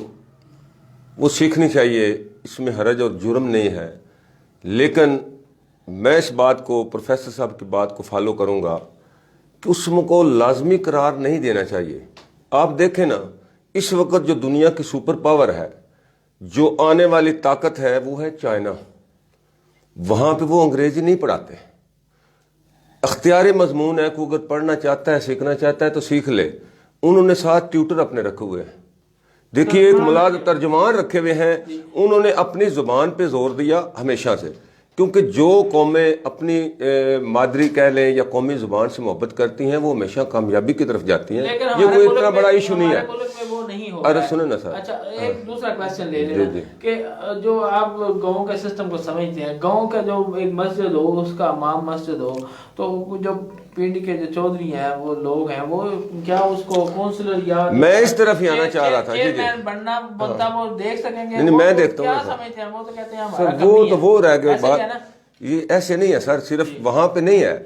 وہ سیکھنی چاہیے, اس میں حرج اور جرم نہیں ہے. لیکن میں اس بات کو, پروفیسر صاحب کی بات کو فالو کروں گا کہ اس کو لازمی قرار نہیں دینا چاہیے. آپ دیکھیں نا اس وقت جو دنیا کی سپر پاور ہے, جو آنے والی طاقت ہے وہ ہے چائنا. وہاں پہ وہ انگریزی نہیں پڑھاتے, اختیاری مضمون ہے, کوئی اگر پڑھنا چاہتا ہے سیکھنا چاہتا ہے تو سیکھ لے. انہوں نے 7 ٹیوٹر اپنے رکھے ہوئے ہیں. دیکھیے ایک ملازم ترجمان رکھے ہوئے ہیں, انہوں نے اپنی زبان پہ زور دیا ہمیشہ سے, کیونکہ جو قومیں اپنی مادری کہہ لیں یا قومی زبان سے محبت کرتی ہیں وہ ہمیشہ کامیابی کی طرف جاتی ہیں. یہ کوئی اتنا بڑا ایشو نہیں ہے. ارے سنیں نا سر. اچھا ایک دوسرا کوشچن لے لیں کہ جو آپ گاؤں کے سسٹم کو سمجھتے ہیں, گاؤں کا جو ایک مسجد ہو, اس کا امام مسجد ہو, تو جو پنڈ کے جو چودھری ہیں وہ لوگ ہیں, وہ کیا اس کو کونسلر یا میں اس طرف ہی آنا چاہ رہا تھا چیئرمین بننا بنتا وہ دیکھ سکیں گے؟ نہیں میں دیکھتا ہوں کیا سمجھتے ہیں, وہ تو کہتے ہیں سر وہ تو وہ رہ گئے بات. یہ ایسے نہیں ہے سر, صرف وہاں پہ نہیں ہے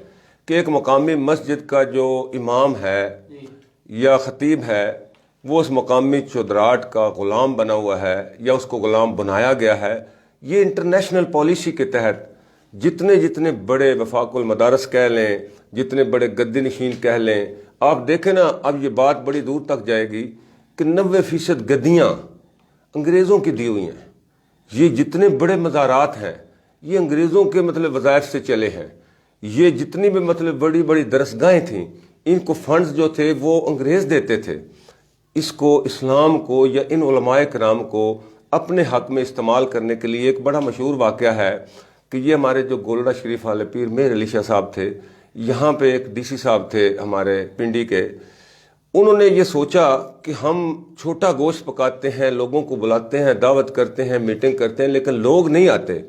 کہ ایک مقامی مسجد کا جو امام ہے یا خطیب ہے وہ اس مقامی چودراٹ کا غلام بنا ہوا ہے یا اس کو غلام بنایا گیا ہے. یہ انٹرنیشنل پالیسی کے تحت جتنے بڑے وفاق المدارس کہہ لیں, جتنے بڑے گدی نشین کہہ لیں, آپ دیکھیں نا اب یہ بات بڑی دور تک جائے گی کہ 90% گدیاں انگریزوں کی دی ہوئی ہیں. یہ جتنے بڑے مزارات ہیں یہ انگریزوں کے مطلب وظائف سے چلے ہیں. یہ جتنی بھی مطلب بڑی بڑی درسگاہیں تھیں، ان کو فنڈز جو تھے وہ انگریز دیتے تھے. اس کو اسلام کو یا ان علماء کرام کو اپنے حق میں استعمال کرنے کے لیے ایک بڑا مشہور واقعہ ہے کہ یہ ہمارے جو گولڑا شریف والے پیر میر علی شاہ صاحب تھے، یہاں پہ ایک ڈی سی صاحب تھے ہمارے پنڈی کے، انہوں نے یہ سوچا کہ ہم چھوٹا گوشت پکاتے ہیں، لوگوں کو بلاتے ہیں، دعوت کرتے ہیں، میٹنگ کرتے ہیں، لیکن لوگ نہیں آتے.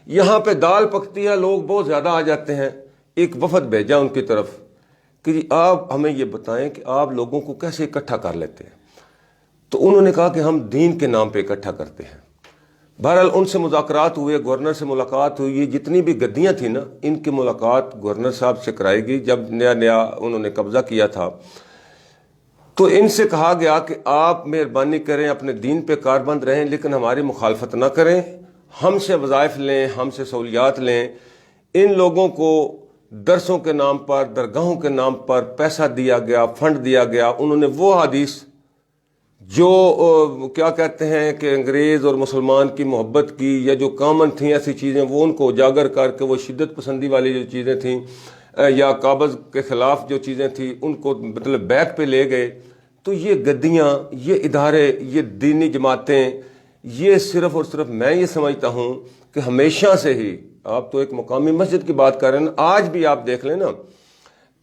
یہاں پہ دال پکتی ہے، لوگ بہت زیادہ آ جاتے ہیں. ایک وفد بھیجا ان کی طرف کہ جی آپ ہمیں یہ بتائیں کہ آپ لوگوں کو کیسے اکٹھا کر لیتے ہیں. تو انہوں نے کہا کہ ہم دین کے نام پہ اکٹھا کرتے ہیں. بہرحال ان سے مذاکرات ہوئے، گورنر سے ملاقات ہوئی. یہ جتنی بھی گدیاں تھیں نا، ان کی ملاقات گورنر صاحب سے کرائی گئی جب نیا انہوں نے قبضہ کیا تھا. تو ان سے کہا گیا کہ آپ مہربانی کریں، اپنے دین پہ کاربند رہیں، لیکن ہماری مخالفت نہ کریں، ہم سے وظائف لیں، ہم سے سہولیات لیں. ان لوگوں کو درسوں کے نام پر، درگاہوں کے نام پر پیسہ دیا گیا، فنڈ دیا گیا. انہوں نے وہ حدیث جو کیا کہتے ہیں کہ انگریز اور مسلمان کی محبت کی یا جو کامن تھیں ایسی چیزیں، وہ ان کو اجاگر کر کے وہ شدت پسندی والی جو چیزیں تھیں یا قابض کے خلاف جو چیزیں تھیں ان کو مطلب بیک پہ لے گئے. تو یہ گدیاں، یہ ادارے، یہ دینی جماعتیں، یہ صرف اور صرف میں یہ سمجھتا ہوں کہ ہمیشہ سے ہی، آپ تو ایک مقامی مسجد کی بات کر رہے ہیں، آج بھی آپ دیکھ لیں نا،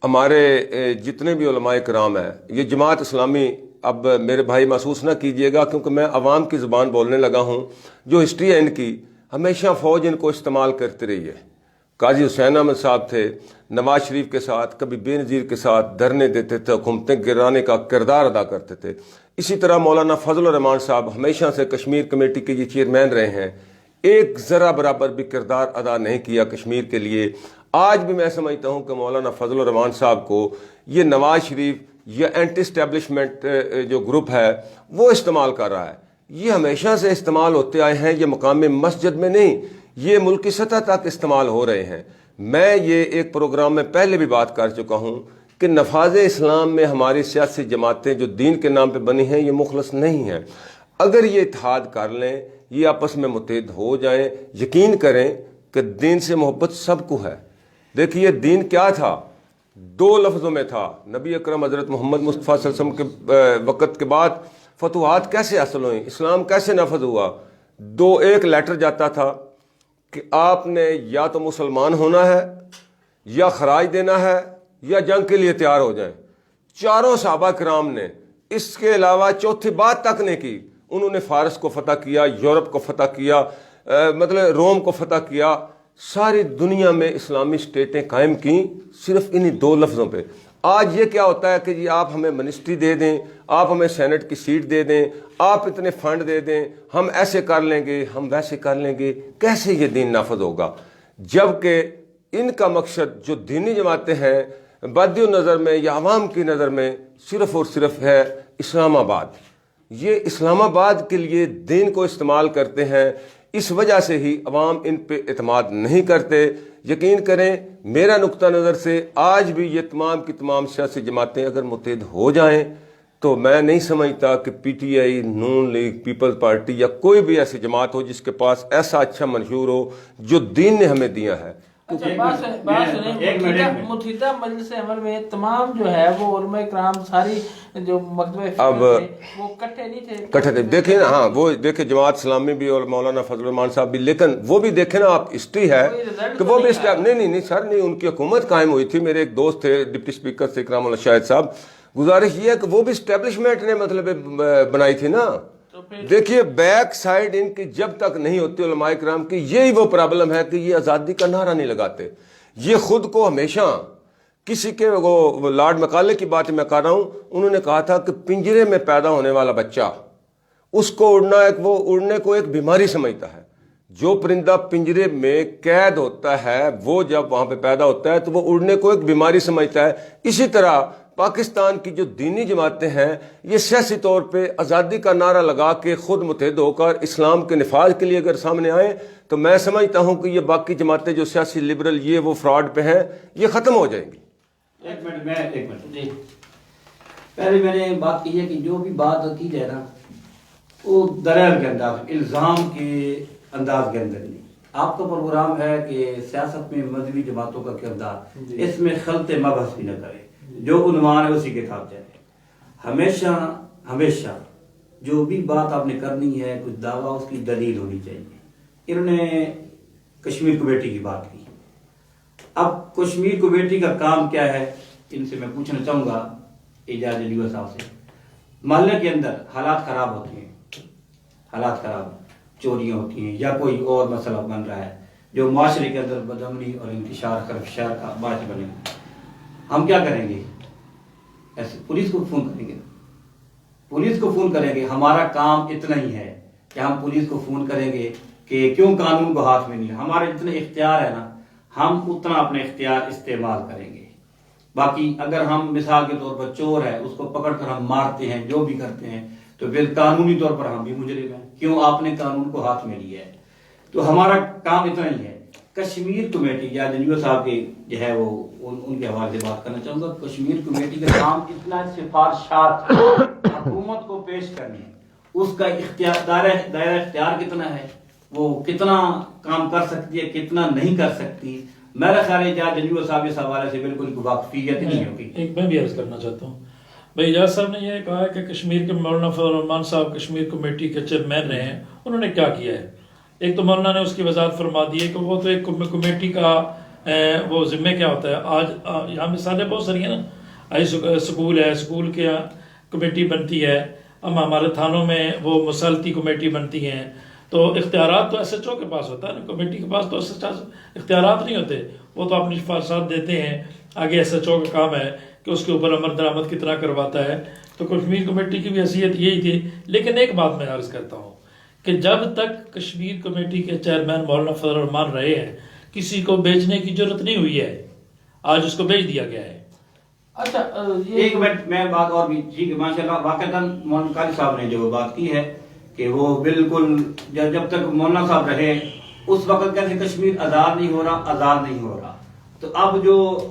ہمارے جتنے بھی علماء کرام ہیں، یہ جماعت اسلامی، اب میرے بھائی محسوس نہ کیجئے گا کیونکہ میں عوام کی زبان بولنے لگا ہوں، جو ہسٹری ہے ان کی، ہمیشہ فوج ان کو استعمال کرتی رہی ہے. قاضی حسین احمد صاحب تھے، نواز شریف کے ساتھ، کبھی بے نظیر کے ساتھ دھرنے دیتے تھے، حکومتیں گرانے کا کردار ادا کرتے تھے. اسی طرح مولانا فضل الرحمان صاحب ہمیشہ سے کشمیر کمیٹی کے یہ چیئرمین رہے ہیں، ایک ذرا برابر بھی کردار ادا نہیں کیا کشمیر کے لیے. آج بھی میں سمجھتا ہوں کہ مولانا فضل الرحمان صاحب کو یہ نواز شریف یا اینٹی اسٹیبلشمنٹ جو گروپ ہے وہ استعمال کر رہا ہے. یہ ہمیشہ سے استعمال ہوتے آئے ہیں، یہ مقامی مسجد میں نہیں، یہ ملکی سطح تک استعمال ہو رہے ہیں. میں یہ ایک پروگرام میں پہلے بھی بات کر چکا ہوں کہ نفاذ اسلام میں ہماری سیاسی جماعتیں جو دین کے نام پہ بنی ہیں یہ مخلص نہیں ہیں. اگر یہ اتحاد کر لیں، یہ آپس میں متحد ہو جائیں، یقین کریں کہ دین سے محبت سب کو ہے. دیکھیے دین کیا تھا، دو لفظوں میں تھا. نبی اکرم حضرت محمد مصطفیٰ صلی اللہ علیہ وسلم کے وقت کے بعد فتوحات کیسے حاصل ہوئیں، اسلام کیسے نافذ ہوا. ایک لیٹر جاتا تھا کہ آپ نے یا تو مسلمان ہونا ہے، یا خراج دینا ہے، یا جنگ کے لیے تیار ہو جائیں. چاروں صحابہ کرام نے اس کے علاوہ چوتھی بات تک نہیں کی. انہوں نے فارس کو فتح کیا، یورپ کو فتح کیا، مطلب روم کو فتح کیا، ساری دنیا میں اسلامی اسٹیٹیں قائم کیں صرف انہی دو لفظوں پہ. آج یہ کیا ہوتا ہے کہ جی آپ ہمیں منسٹری دے دیں، آپ ہمیں سینٹ کی سیٹ دے دیں، آپ اتنے فنڈ دے دیں، ہم ایسے کر لیں گے، ہم ویسے کر لیں گے. کیسے یہ دین نافذ ہوگا جبکہ ان کا مقصد جو دینی جماعتیں ہیں بادی نظر میں یا عوام کی نظر میں صرف اور صرف ہے اسلام آباد. یہ اسلام آباد کے لیے دین کو استعمال کرتے ہیں. اس وجہ سے ہی عوام ان پہ اعتماد نہیں کرتے. یقین کریں میرا نقطہ نظر سے آج بھی یہ تمام کی تمام سیاسی جماعتیں اگر متحد ہو جائیں تو میں نہیں سمجھتا کہ P T I, Noon League, People's Party یا کوئی بھی ایسی جماعت ہو جس کے پاس ایسا اچھا منشور ہو جو دین نے ہمیں دیا ہے. متحدہ مجلس عمل میں تمام جو ہے وہ علماء کرام ساری جو مکتبہ اب وہ کٹھے نہیں تھے. کٹھے تھے. دیکھیں ہاں وہ دیکھیں جماعت اسلامی بھی اور مولانا فضل الرحمان صاحب بھی، لیکن وہ بھی دیکھیں نا آپ ہسٹری ہے کہ وہ بھی نہیں سر نہیں، ان کی حکومت قائم ہوئی تھی. میرے ایک دوست تھے ڈپٹی اسپیکر سے اکرام اللہ شاہد صاحب، گزارش یہ ہے کہ وہ بھی اسٹیبلشمنٹ نے مطلب بنائی تھی نا. دیکھیے بیک سائڈ ان کی جب تک نہیں ہوتی علماء کرام کی، یہی وہ پرابلم ہے کہ یہ آزادی کا نعرہ نہیں لگاتے. یہ خود کو ہمیشہ کسی کے وہ لارڈ مکالے کی بات میں کر رہا ہوں، انہوں نے کہا تھا کہ پنجرے میں پیدا ہونے والا بچہ اس کو اڑنے کو ایک بیماری سمجھتا ہے. جو پرندہ پنجرے میں قید ہوتا ہے وہ جب وہاں پہ پیدا ہوتا ہے تو وہ اڑنے کو ایک بیماری سمجھتا ہے. اسی طرح پاکستان کی جو دینی جماعتیں ہیں یہ سیاسی طور پہ آزادی کا نعرہ لگا کے خود متحد ہو کر اسلام کے نفاذ کے لیے اگر سامنے آئیں تو میں سمجھتا ہوں کہ یہ باقی جماعتیں جو سیاسی لبرل یہ وہ فراڈ پہ ہیں یہ ختم ہو جائیں گی. ایک منٹ جی پہلے میں نے بات کی ہے کہ جو بھی بات کی جائے نا وہ دلیل کے انداز، الزام کے انداز کے اندر نہیں. آپ کا پروگرام ہے کہ سیاست میں مذہبی جماعتوں کا کردار، اس میں خلط مبحث بھی نہ کرے، جو عنوان ہے اسی کے ساتھ چلے۔ ہمیشہ ہمیشہ جو بھی بات آپ نے کرنی ہے، کچھ دعویٰ، اس کی دلیل ہونی چاہیے۔ انہوں نے کشمیر کمیٹی کی بات کی، اب کشمیر کمیٹی کا کام کیا ہے، ان سے میں پوچھنا چاہوں گا اعجاز علی صاحب سے۔ محلے کے اندر حالات خراب ہوتے ہیں، حالات خراب، چوریاں ہوتی ہیں یا کوئی اور مسئلہ بن رہا ہے جو معاشرے کے اندر بدامنی اور انتشار خرفشار کا باعث بنے، ہم کیا کریں گے؟ ایسے پولیس کو فون کریں گے، پولیس کو فون کریں گے۔ ہمارا کام اتنا ہی ہے کہ ہم پولیس کو فون کریں گے کہ کیوں قانون کو ہاتھ میں نہیں، ہمارے جتنے اختیار ہے نا، ہم اتنا اپنے اختیار استعمال کریں گے۔ باقی اگر ہم مثال کے طور پر چور ہے، اس کو پکڑ کر ہم مارتے ہیں، جو بھی کرتے ہیں، تو پھر قانونی طور پر ہم بھی مجرم ہیں، کیوں آپ نے قانون کو ہاتھ میں لیا ہے۔ تو ہمارا کام اتنا ہی ہے۔ کشمیر کمیٹی یا جنیو صاحب کے جو ہے وہ ان کے حوالے سے بات کرنا چاہوں گا۔ کشمیر کمیٹی کا کام اتنا سفارشات حکومت کو پیش کرنی ہے، اس کا دائرہ اختیار کتنا ہے، وہ کتنا کام کر سکتی ہے، کتنا نہیں کر سکتی، میرا خیال ہے جنیو صاحب اس حوالے سے بالکل واقفیت نہیں ہوگی۔ ایک میں بھی عرض کرنا چاہتا ہوں، بھائی اعجاز صاحب نے یہ کہا ہے کہ کشمیر کے مولانا فضل الرحمان صاحب کشمیر کمیٹی کے چیئرمین رہے ہیں، انہوں نے کیا کیا ہے۔ ایک تو مولانا نے اس کی وضاحت فرما دی ہے کہ وہ تو ایک کمیٹی کا وہ ذمہ کیا ہوتا ہے۔ آج یہاں مثالیں بہت ساری ہیں نا، آئی سکول ہے، سکول کے کمیٹی بنتی ہے، ہمارے تھانوں میں وہ مسلطی کمیٹی بنتی ہیں، تو اختیارات تو ایس ایچ او کے پاس ہوتا ہے نا، کمیٹی کے پاس تو اختیارات نہیں ہوتے، وہ تو اپنی سفارشات دیتے ہیں، آگے ایس ایچ او کا کام ہے کہ اس کے اوپر عمل درآمد کتنا کرواتا ہے۔ تو کشمیر کمیٹی کی بھی حیثیت یہی تھی۔ لیکن ایک بات میں عرض کرتا ہوں کہ جب تک کشمیر کمیٹی کے چیئرمین مولانا فضل الرحمان رہے ہیں، کسی کو بیچنے کی ضرورت نہیں ہوئی ہے، آج اس کو بیچ دیا گیا ہے۔ اچھا ایک منٹ میں بات اور بھی، ٹھیک ہے، ماشاء اللہ، واقعتاً مولانا قاری صاحب نے جو بات کی ہے کہ وہ بالکل جب تک مولانا صاحب رہے اس وقت کیسے کشمیر آزاد نہیں ہو رہا، آزاد نہیں ہو رہا، تو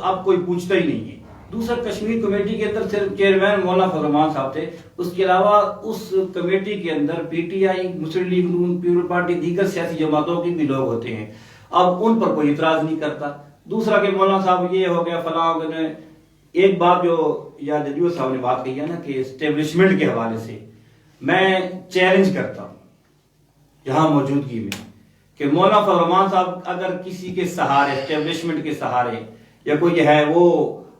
اب کوئی پوچھتا ہی نہیں ہے۔ دوسرا، کشمیر کمیٹی کے اندر صرف چیئرمین مولانا فضل الرحمان صاحب تھے، اس کے علاوہ اس کمیٹی کے اندر P T I, Muslim League Noon, Peoples Party, دیگر سیاسی جماعتوں کے بھی لوگ ہوتے ہیں، اب ان پر کوئی اعتراض نہیں کرتا۔ دوسرا کہ مولانا صاحب یہ ہو گیا فلاں، ایک بات جو یا جدیو صاحب نے بات کہی ہے نا کہ اسٹیبلشمنٹ کے حوالے سے میں چیلنج کرتا ہوں یہاں موجودگی میں کہ مولانا فضل الرحمان صاحب اگر کسی کے سہارے، اسٹیبلشمنٹ کے سہارے، یا کوئی ہے وہ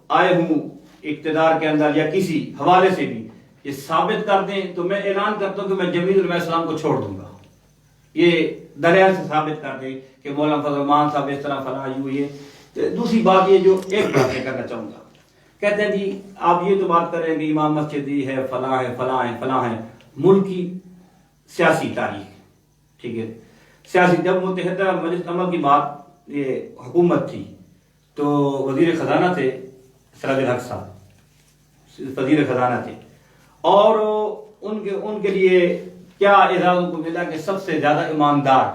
آئے ہوں اقتدار کے اندر یا کسی حوالے سے بھی یہ ثابت کر دیں، تو میں اعلان کرتا ہوں کہ میں جمیعت علماء اسلام کو چھوڑ دوں گا۔ یہ دلیل سے ثابت کر دیں کہ مولانا فضل الرحمان صاحب اس طرح فلاں یہ۔ دوسری بات یہ جو ایک بات میں کرنا چاہوں گا، کہتے ہیں جی آپ یہ تو بات کر رہے ہیں کہ امام مسجد ہے، فلاں ہے، فلاں ہے، فلاں ہے۔ ملک کی سیاسی تاریخ، ٹھیک ہے، سیاسی، جب متحدہ مجلس عمل کی بات یہ حکومت تھی تو وزیر خزانہ تھے سراج الحق صاحب، وزیر خزانہ تھے، اور ان کے لیے کیا اعزاز ان کو ملا کہ سب سے زیادہ ایماندار،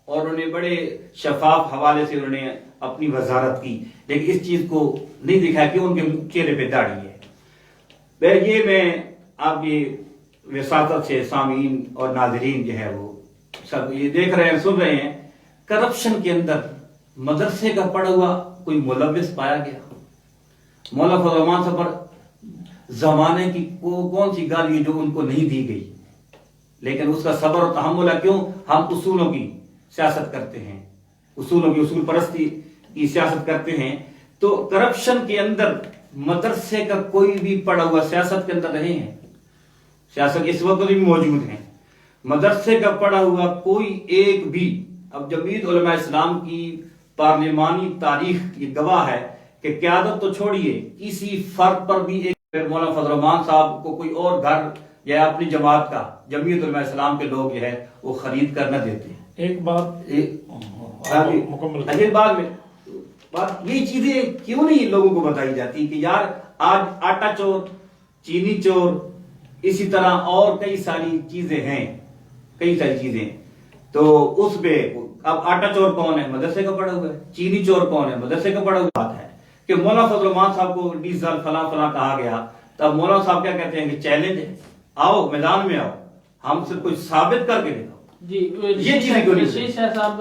اور انہوں نے بڑے شفاف حوالے سے انہوں نے اپنی وزارت کی، لیکن اس چیز کو نہیں دکھایا کہ ان کے چہرے پہ داڑھی ہے۔ یہ میں آپ کی وساطت سے سامعین اور ناظرین جو ہے وہ سب یہ دیکھ رہے ہیں، سن رہے ہیں، کرپشن کے اندر مدرسے کا پڑھا ہوا کوئی ملوث پایا گیا؟ مولانا فضل الرحمان صاحب پر زمانے کی کون سی گالی جو ان کو نہیں دی گئی، لیکن اس کا صبر و تحمل ہے۔ کیوں؟ ہم اصولوں کی سیاست کرتے ہیں، اصولوں کی، اصول پرستی کی سیاست کرتے ہیں، تو کرپشن کے اندر مدرسے کا کوئی بھی پڑھا ہوا سیاست کے اندر رہے ہیں، سیاست اس وقت بھی موجود ہیں، مدرسے کا پڑھا ہوا کوئی ایک بھی۔ اب جمیعت علماء اسلام کی پارلیمانی تاریخ یہ گواہ ہے کہ قیادت تو چھوڑیے، کسی فرد پر بھی ایک مولانا فضل الرحمان صاحب کو کوئی اور گھر یا اپنی جماعت کا، جمیعت علماء اسلام کے لوگ جو ہے وہ خرید کر نہ دیتے ہیں۔ ایک بات مکمل بات یہ چیزیں کیوں نہیں لوگوں کو بتائی جاتی کہ یار آج آٹا چور، چینی چور، اسی طرح اور کئی ساری چیزیں ہیں، کئی ساری چیزیں، تو اس پہ اب آٹا چور کون ہے؟ مدرسے کا پڑھا ہوا ہے۔ چینی چور کون ہے؟ مدرسے کا پڑھا ہوا بات ہے کہ مولانا فضل الرحمان صاحب کو 20 سال فلاں فلاں کہا گیا، تب مولانا صاحب کیا کہتے ہیں کہ چیلنج ہے، آؤ میدان میں آؤ، ہم سے کچھ ثابت کر کے دکھاؤ۔ جی یہ چیزیں کیوں نہیں؟ شاہ صاحب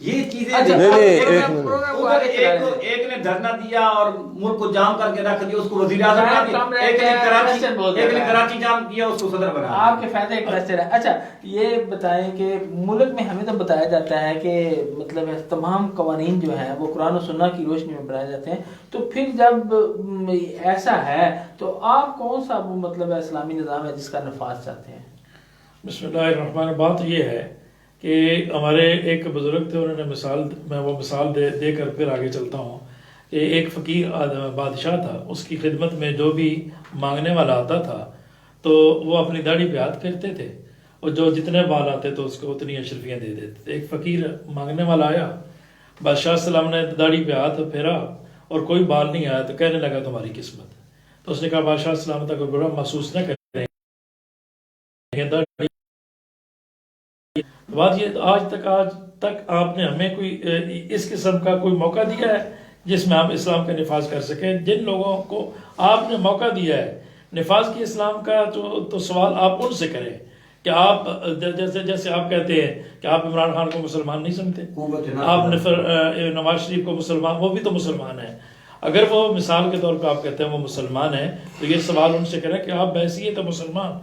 یہ چیزیں اچھا، نہیں، ایک ایک منٹ، منٹ۔ پروگرام کو آگے چلا رہے ہیں۔ ایک نے دھرنا دیا اور ملک کو جام کر کے رکھ دیا، اس کو وزیر اعظم بنا دیا۔ ایک نے کراچی جام کیا، اس کو صدر بنا دیا۔ آپ کے فائدے ایک کوشچن ہے۔ اچھا یہ بتائیں کہ ملک میں ہمیں تو بتایا جاتا ہے کہ مطلب تمام قوانین جو ہیں وہ قرآن و سنت کی روشنی میں بنائے جاتے ہیں، تو پھر جب ایسا ہے تو آپ کون سا وہ مطلب اسلامی نظام ہے جس کا نفاذ چاہتے ہیں؟ بسم اللہ الرحمن الرحیم۔ بات یہ ہے کہ ہمارے ایک بزرگ تھے، انہوں نے میں وہ مثال دے کر پھر آگے چلتا ہوں کہ ایک فقیر بادشاہ تھا، اس کی خدمت میں جو بھی مانگنے والا آتا تھا تو وہ اپنی داڑھی پہ ہاتھ پھیرتے تھے، اور جو جتنے بال آتے تو اس کو اتنی اشرفیاں دے دیتے تھے۔ ایک فقیر مانگنے والا آیا، بادشاہ السلام نے داڑھی پہ ہاتھ پھیرا اور کوئی بال نہیں آیا، تو کہنے لگا تمہاری قسمت۔ تو اس نے کہا بادشاہ السلام تک کوئی برا محسوس نہ کریں، بات یہ آج تک آپ نے ہمیں کوئی اس قسم کا کوئی موقع دیا ہے جس میں ہم اسلام کا نفاذ کر سکیں؟ جن لوگوں کو آپ نے موقع دیا ہے نفاذ کی اسلام کا، تو سوال آپ ان سے کریں کہ آپ جیسے آپ کہتے ہیں کہ آپ عمران خان کو مسلمان نہیں سمجھتے، آپ نواز شریف کو مسلمان، وہ بھی تو مسلمان ہیں۔ اگر وہ مثال کے طور پہ آپ کہتے ہیں وہ مسلمان ہیں، تو یہ سوال ان سے کریں کہ آپ بحیثیت مسلمان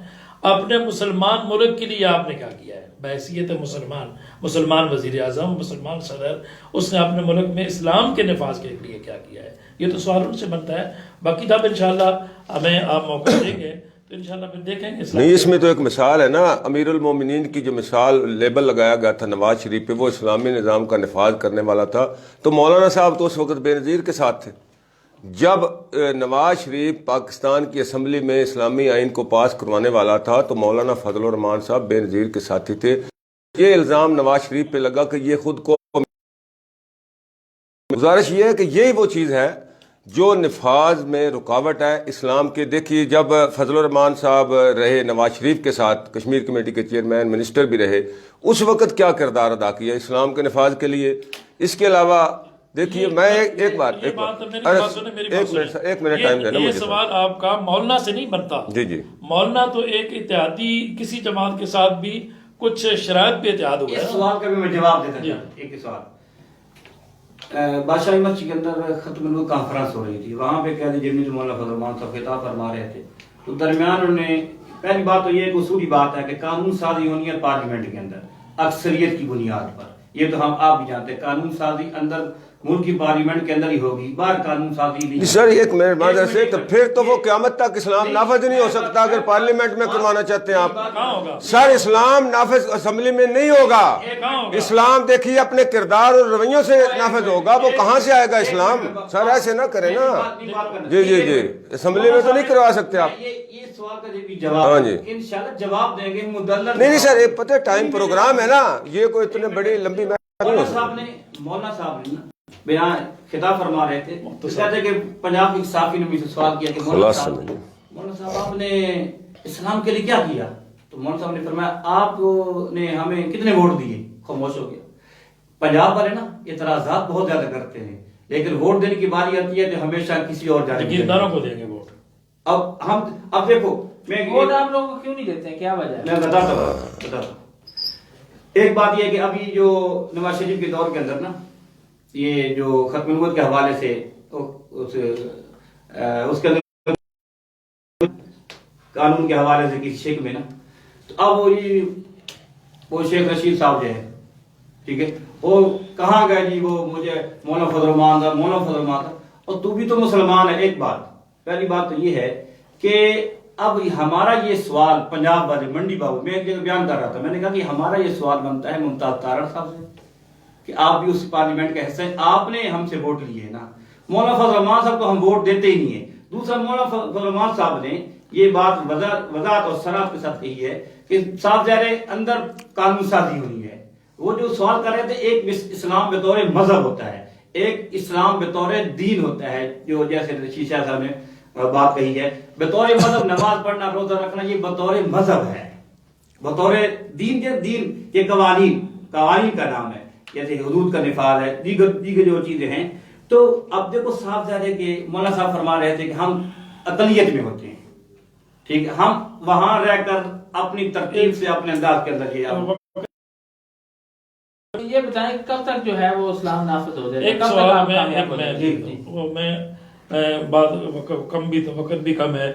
اپنے مسلمان ملک کے لیے آپ نے کیا کیا ہے؟ بحیثیت مسلمان وزیر اعظم، مسلمان صدر، اس نے اپنے ملک میں اسلام کے نفاذ کے لیے کیا کیا ہے؟ یہ تو سوال ان سے بنتا ہے۔ باقی تب انشاءاللہ ہمیں آپ موقع دیں گے تو انشاءاللہ پھر دیکھیں گے۔ نہیں، اس میں تو ایک مثال ہے نا، امیر المومنین کی جو مثال لیبل لگایا گیا تھا نواز شریف پہ، وہ اسلامی نظام کا نفاذ کرنے والا تھا، تو مولانا صاحب تو اس وقت بے نظیر کے ساتھ تھے۔ جب نواز شریف پاکستان کی اسمبلی میں اسلامی آئین کو پاس کروانے والا تھا تو مولانا فضل الرحمان صاحب بے نظیر کے ساتھی تھے۔ یہ الزام نواز شریف پہ لگا کہ یہ خود کو، گزارش یہ ہے کہ یہی وہ چیز ہے جو نفاذ میں رکاوٹ ہے اسلام کے۔ دیکھیے جب فضل الرحمان صاحب رہے نواز شریف کے ساتھ، کشمیر کمیٹی کے چیئرمین، منسٹر بھی رہے، اس وقت کیا کردار ادا کیا اسلام کے نفاذ کے لیے؟ اس کے علاوہ دیکھیے میں ایک منٹ ٹائم دینا یہ مجھے۔ سوال آپ کا مولانا سے نہیں بنتا۔ جی جی، مولانا تو ایک اتحادی کسی جماعت کے ساتھ بھی کچھ شرائط پہ اتحاد ہوا اس ہے۔ سوال کا بھی میں جواب دیتا ہوں۔ ایک سوال، بادشاہی مسجد کے اندر ختم الوقت کانفرنس ہو رہی تھی، وہاں پہ قائد جمعیت مولانا فضل الرحمان صاحب خطاب فرما رہے تھے، تو درمیان انہوں نے، پہلی بات تو یہ ایک اصولی بات ہے کہ قانون سازی ہونی ہے پارلیمنٹ کے اندر اکثریت کی بنیاد پر، یہ تو ہم آپ بھی جانتے ہیں، قانون سازی اندر ملک کی پارلیمنٹ کے اندر ہی ہوگی، باہر قانون سازی نہیں۔ سر ایک منٹ معذرت سے، تو پھر تو وہ قیامت تک اسلام نافذ نہیں ہو سکتا اگر پارلیمنٹ میں کروانا چاہتے ہیں آپ۔ کہاں ہوگا؟ سر اسلام نافذ اسمبلی میں نہیں ہوگا، اسلام دیکھیے اپنے کردار اور رویوں سے نافذ ہوگا، وہ کہاں سے آئے گا اسلام؟ سر ایسے نہ کریں نا، جی جی جی، اسمبلی میں تو نہیں کروا سکتے آپ۔ یہ سوال کا بھی جواب، ہاں جی، انشاءاللہ جواب دیں گے مدلل۔ نہیں سر، ایک پتہ ٹائم پروگرام ہے نا، یہ کوئی اتنے بڑی لمبی مولانا صاحب نے بیان خطاب فرما رہے تھے، کہتے کہ پنجاب کے صحافی نے مجھ سے سوال کیا کہ مولانا صاحب آپ نے اسلام کے لیے کیا کیا؟ تو مولانا صاحب نے فرمایا آپ نے ہمیں کتنے ووٹ دیے؟ خاموش ہو گیا۔ پنجاب والے نا اعتراضات بہت زیادہ کرتے ہیں، لیکن ووٹ دینے کی باری آتی ہے تو ہمیشہ کسی اور جانب جاگیرداروں کو دیں گے ووٹ۔ اب دیکھو، ووٹ آپ لوگوں کو کیوں نہیں دیتے ہیں، کیا وجہ ہے؟ میں بتاتا ہوں۔ ایک بات یہ ہے کہ ابھی جو نواز شریف کے دور کے اندر نا، یہ جو ختم الوقت کے حوالے سے اس کے اندر قانون کے حوالے سے کسی شیخ میں نا، تو اب وہ شیخ رشید صاحب جو ہے، ٹھیک ہے، وہ کہاں گئے جی، وہ مجھے مولانا فضل الرحمان تھا، اور تو بھی تو مسلمان ہے۔ ایک بات، پہلی بات تو یہ ہے کہ اب ہمارا یہ سوال پنجاب والے منڈی بابو، میں ایک جگہ بیان کر رہا تھا، میں نے کہا کہ ہمارا یہ سوال بنتا ہے ممتاز تارڑ صاحب سے کہ آپ بھی اس پارلیمنٹ کا حصہ ہیں، آپ نے ہم سے ووٹ لیے نا۔ مولانا فضل الرحمان صاحب کو ہم ووٹ دیتے ہی نہیں ہیں۔ دوسرا، مولانا فضل الرحمان صاحب نے یہ بات وضاحت اور صراحت کے ساتھ کہی ہے کہ صاف ظاہر اندر قانون سازی ہونی ہے۔ وہ جو سوال کر رہے تھے، ایک اسلام بطور مذہب ہوتا ہے، ایک اسلام بطور دین ہوتا ہے، جو جیسے رشید شاہ صاحب نے بات کہی ہے، بطور مذہب نماز پڑھنا، روزہ رکھنا، یہ بطور مذہب ہے، بطور دین کے قوانین کا نام ہے، جیسے حدود کا نفاذ ہے، دیگر جو چیزیں ہیں۔ تو اب دیکھو صاف ظاہر ہے کہ مولانا صاحب فرما رہے تھے کہ ہم اقلیت میں ہوتے ہیں، ٹھیک ہے، ہم وہاں رہ کر اپنی ترتیب سے اپنے انداز کے اندر یہ بتائیں کب تک جو ہے وہ اسلام نافذ ہو جائے گا؟ ایک کب تک سوال آپ کامیاب ہو جائیں گے؟ بات کم بھی تو وقت بھی کم ہے.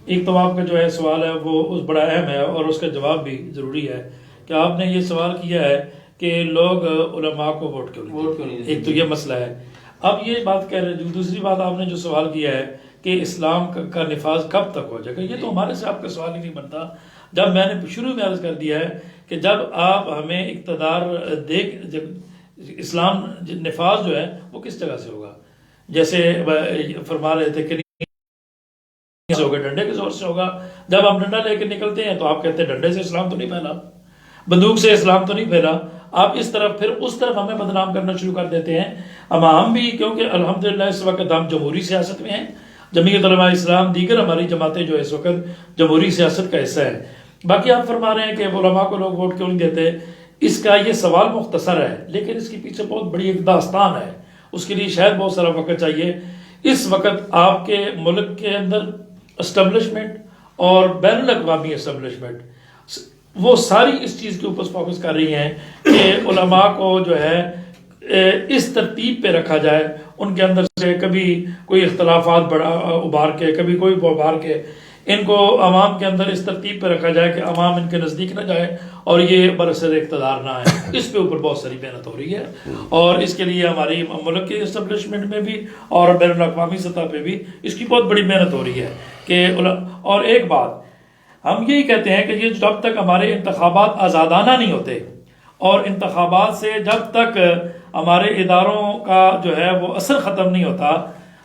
ایک تو آپ کا جو ہے سوال ہے وہ بڑا اہم ہے اور اس کا جواب بھی ضروری ہے کہ آپ نے یہ سوال کیا ہے کہ لوگ علماء کو ووٹ کیوں نہیں دیتے. ایک تو یہ مسئلہ ہے. اب یہ بات کہہ رہے ہیں. دوسری بات آپ نے جو سوال کیا ہے کہ اسلام کا نفاذ کب تک ہو جائے گا, یہ تو ہمارے سے آپ کا سوال ہی نہیں بنتا. جب میں نے شروع میں عرض کر دیا ہے کہ جب آپ ہمیں اقتدار اسلام نفاذ جو ہے وہ کس جگہ سے ہوگا, جیسے فرما رہے تھے کہ ہوگا ڈنڈے کے زور سے ہوگا. جب ہم ڈنڈا لے کے نکلتے ہیں تو آپ کہتے ہیں ڈنڈے سے اسلام تو نہیں پھیلا, بندوق سے اسلام تو نہیں پھیلا. آپ اس طرف پھر اس طرف ہمیں بدنام کرنا شروع کر دیتے ہیں. اب ہم بھی کیونکہ الحمدللہ اس وقت ہم جمہوری سیاست میں ہیں, جمعیت علماء اسلام دیگر ہماری جماعتیں جو اس وقت جمہوری سیاست کا حصہ ہے. باقی آپ فرما رہے ہیں کہ علماء کو لوگ ووٹ کیوں نہیں دیتے, اس کا یہ سوال مختصر ہے لیکن اس کے پیچھے بہت بڑی ایک داستان ہے. اس کے لیے شاید بہت سارا وقت چاہیے. اس وقت آپ کے ملک کے اندر اسٹیبلشمنٹ اور بین الاقوامی اسٹیبلشمنٹ وہ ساری اس چیز کے اوپر فوکس کر رہی ہیں کہ علماء کو جو ہے اس ترتیب پہ رکھا جائے, ان کے اندر سے کبھی کوئی اختلافات ابھار کے کبھی کوئی ابھار کے ان کو عوام کے اندر اس ترتیب پہ رکھا جائے کہ عوام ان کے نزدیک نہ جائے اور یہ برسر اقتدار نہ آئے. اس پہ اوپر بہت ساری محنت ہو رہی ہے اور اس کے لیے ہماری ملک کے اسٹیبلشمنٹ میں بھی اور بین الاقوامی سطح پہ بھی اس کی بہت بڑی محنت ہو رہی ہے کہ اور ایک بات ہم یہی کہتے ہیں کہ یہ جب تک ہمارے انتخابات آزادانہ نہیں ہوتے اور انتخابات سے جب تک ہمارے اداروں کا جو ہے وہ اثر ختم نہیں ہوتا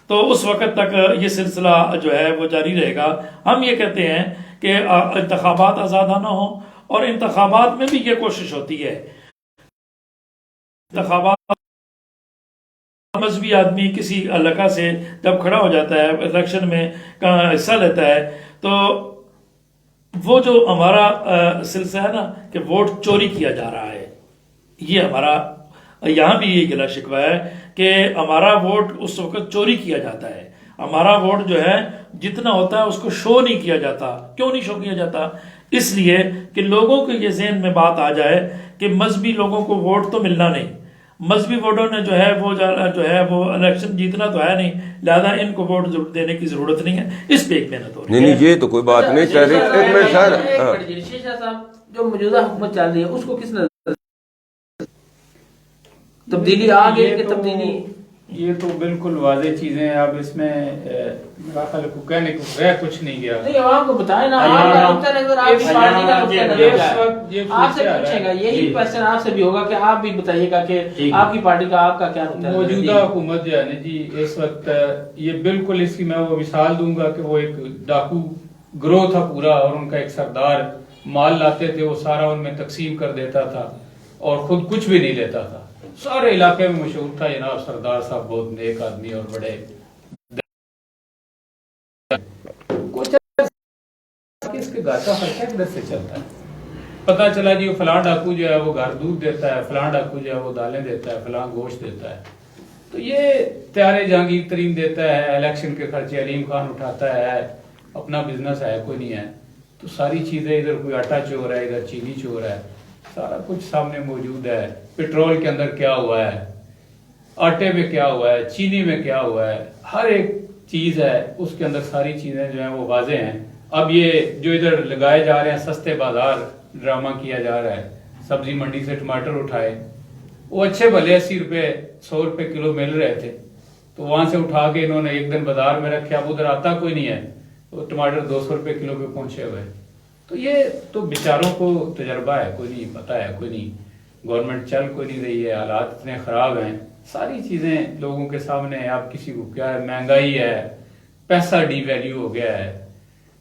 تو اس وقت تک یہ سلسلہ جو ہے وہ جاری رہے گا. ہم یہ کہتے ہیں کہ انتخابات آزادانہ ہوں اور انتخابات میں بھی یہ کوشش ہوتی ہے انتخابات مذہبی آدمی کسی علاقہ سے جب کھڑا ہو جاتا ہے الیکشن میں حصہ لیتا ہے تو وہ جو ہمارا سلسلہ ہے نا کہ ووٹ چوری کیا جا رہا ہے, یہ ہمارا یہاں بھی یہ گلا شکوہ ہے کہ ہمارا ووٹ اس وقت چوری کیا جاتا ہے. ہمارا ووٹ جو ہے جتنا ہوتا ہے اس کو شو نہیں کیا جاتا. کیوں نہیں شو کیا جاتا؟ اس لیے کہ لوگوں کے یہ ذہن میں بات آ جائے کہ مذہبی لوگوں کو ووٹ تو ملنا نہیں, مذہبی ووٹوں نے جو ہے وہ الیکشن جیتنا تو ہے نہیں, لہذا ان کو ووٹ دینے کی ضرورت نہیں ہے. اس پہ ایک محنت ہو رہی ہے. نہیں یہ تو کوئی بات نہیں کہہ رہی. ایک منٹ سر, شیشہ صاحب جو موجودہ حکومت چل رہی ہے اس کو کس نے تبدیلی آ گئی کہ تبدیلی؟ یہ تو بالکل واضح چیزیں ہیں. اب اس میں میرا خیال کو کہنے کو رہ کچھ نہیں گیا. نہیں عوام کو بتائیں نا, آپ کا نقطہ نظر آپ کی پارٹی کا نقطہ نظر آپ سے پوچھے گا, یہی کوشچن آپ سے بھی ہوگا کہ آپ بھی بتائیے گا کہ آپ کی پارٹی کا آپ کا کیا نقطہ نظر. موجودہ حکومت جو ہے نا جی اس وقت یہ بالکل اس کی میں وہ مثال دوں گا کہ وہ ایک ڈاکو گروہ تھا پورا اور ان کا ایک سردار مال لاتے تھے وہ سارا ان میں تقسیم کر دیتا تھا اور خود کچھ بھی نہیں لیتا تھا. سارے علاقے میں مشہور تھا جناب سردار صاحب بہت نیک آدمی اور بڑے اس کے گھر کا خرچہ کدھر سے چلتا ہے. پتہ چلا جی فلاں ڈاکو جو ہے وہ گھر دودھ دیتا ہے, فلاں ڈاکو جو ہے وہ دالیں دیتا ہے, فلاں گوشت دیتا ہے. تو یہ تیارے جہانگیر ترین دیتا ہے, الیکشن کے خرچے علیم خان اٹھاتا ہے, اپنا بزنس ہے کوئی نہیں ہے. تو ساری چیزیں ادھر کوئی آٹا چور ہے, ادھر چینی چور ہے, سارا کچھ سامنے موجود ہے. پٹرول کے اندر کیا ہوا ہے, آٹے میں کیا ہوا ہے, چینی میں کیا ہوا ہے, ہر ایک چیز ہے اس کے اندر ساری چیزیں جو ہیں وہ واضح ہیں. اب یہ جو ادھر لگائے جا رہے ہیں سستے بازار ڈرامہ کیا جا رہا ہے, سبزی منڈی سے ٹماٹر اٹھائے, وہ اچھے بھلے 80 روپے 100 روپے کلو مل رہے تھے تو وہاں سے اٹھا کے انہوں نے ایک دن بازار میں رکھے. اب ادھر آتا کوئی نہیں ہے, وہ ٹماٹر 200 روپے کلو پہ پہنچے ہوئے. تو یہ تو بیچاروں کو تجربہ ہے, کوئی نہیں پتہ ہے, کوئی نہیں, گورنمنٹ چل کوئی نہیں رہی ہے, حالات اتنے خراب ہیں, ساری چیزیں لوگوں کے سامنے ہیں. آپ کسی کو کیا ہے, مہنگائی ہے, پیسہ ڈی ویلیو ہو گیا ہے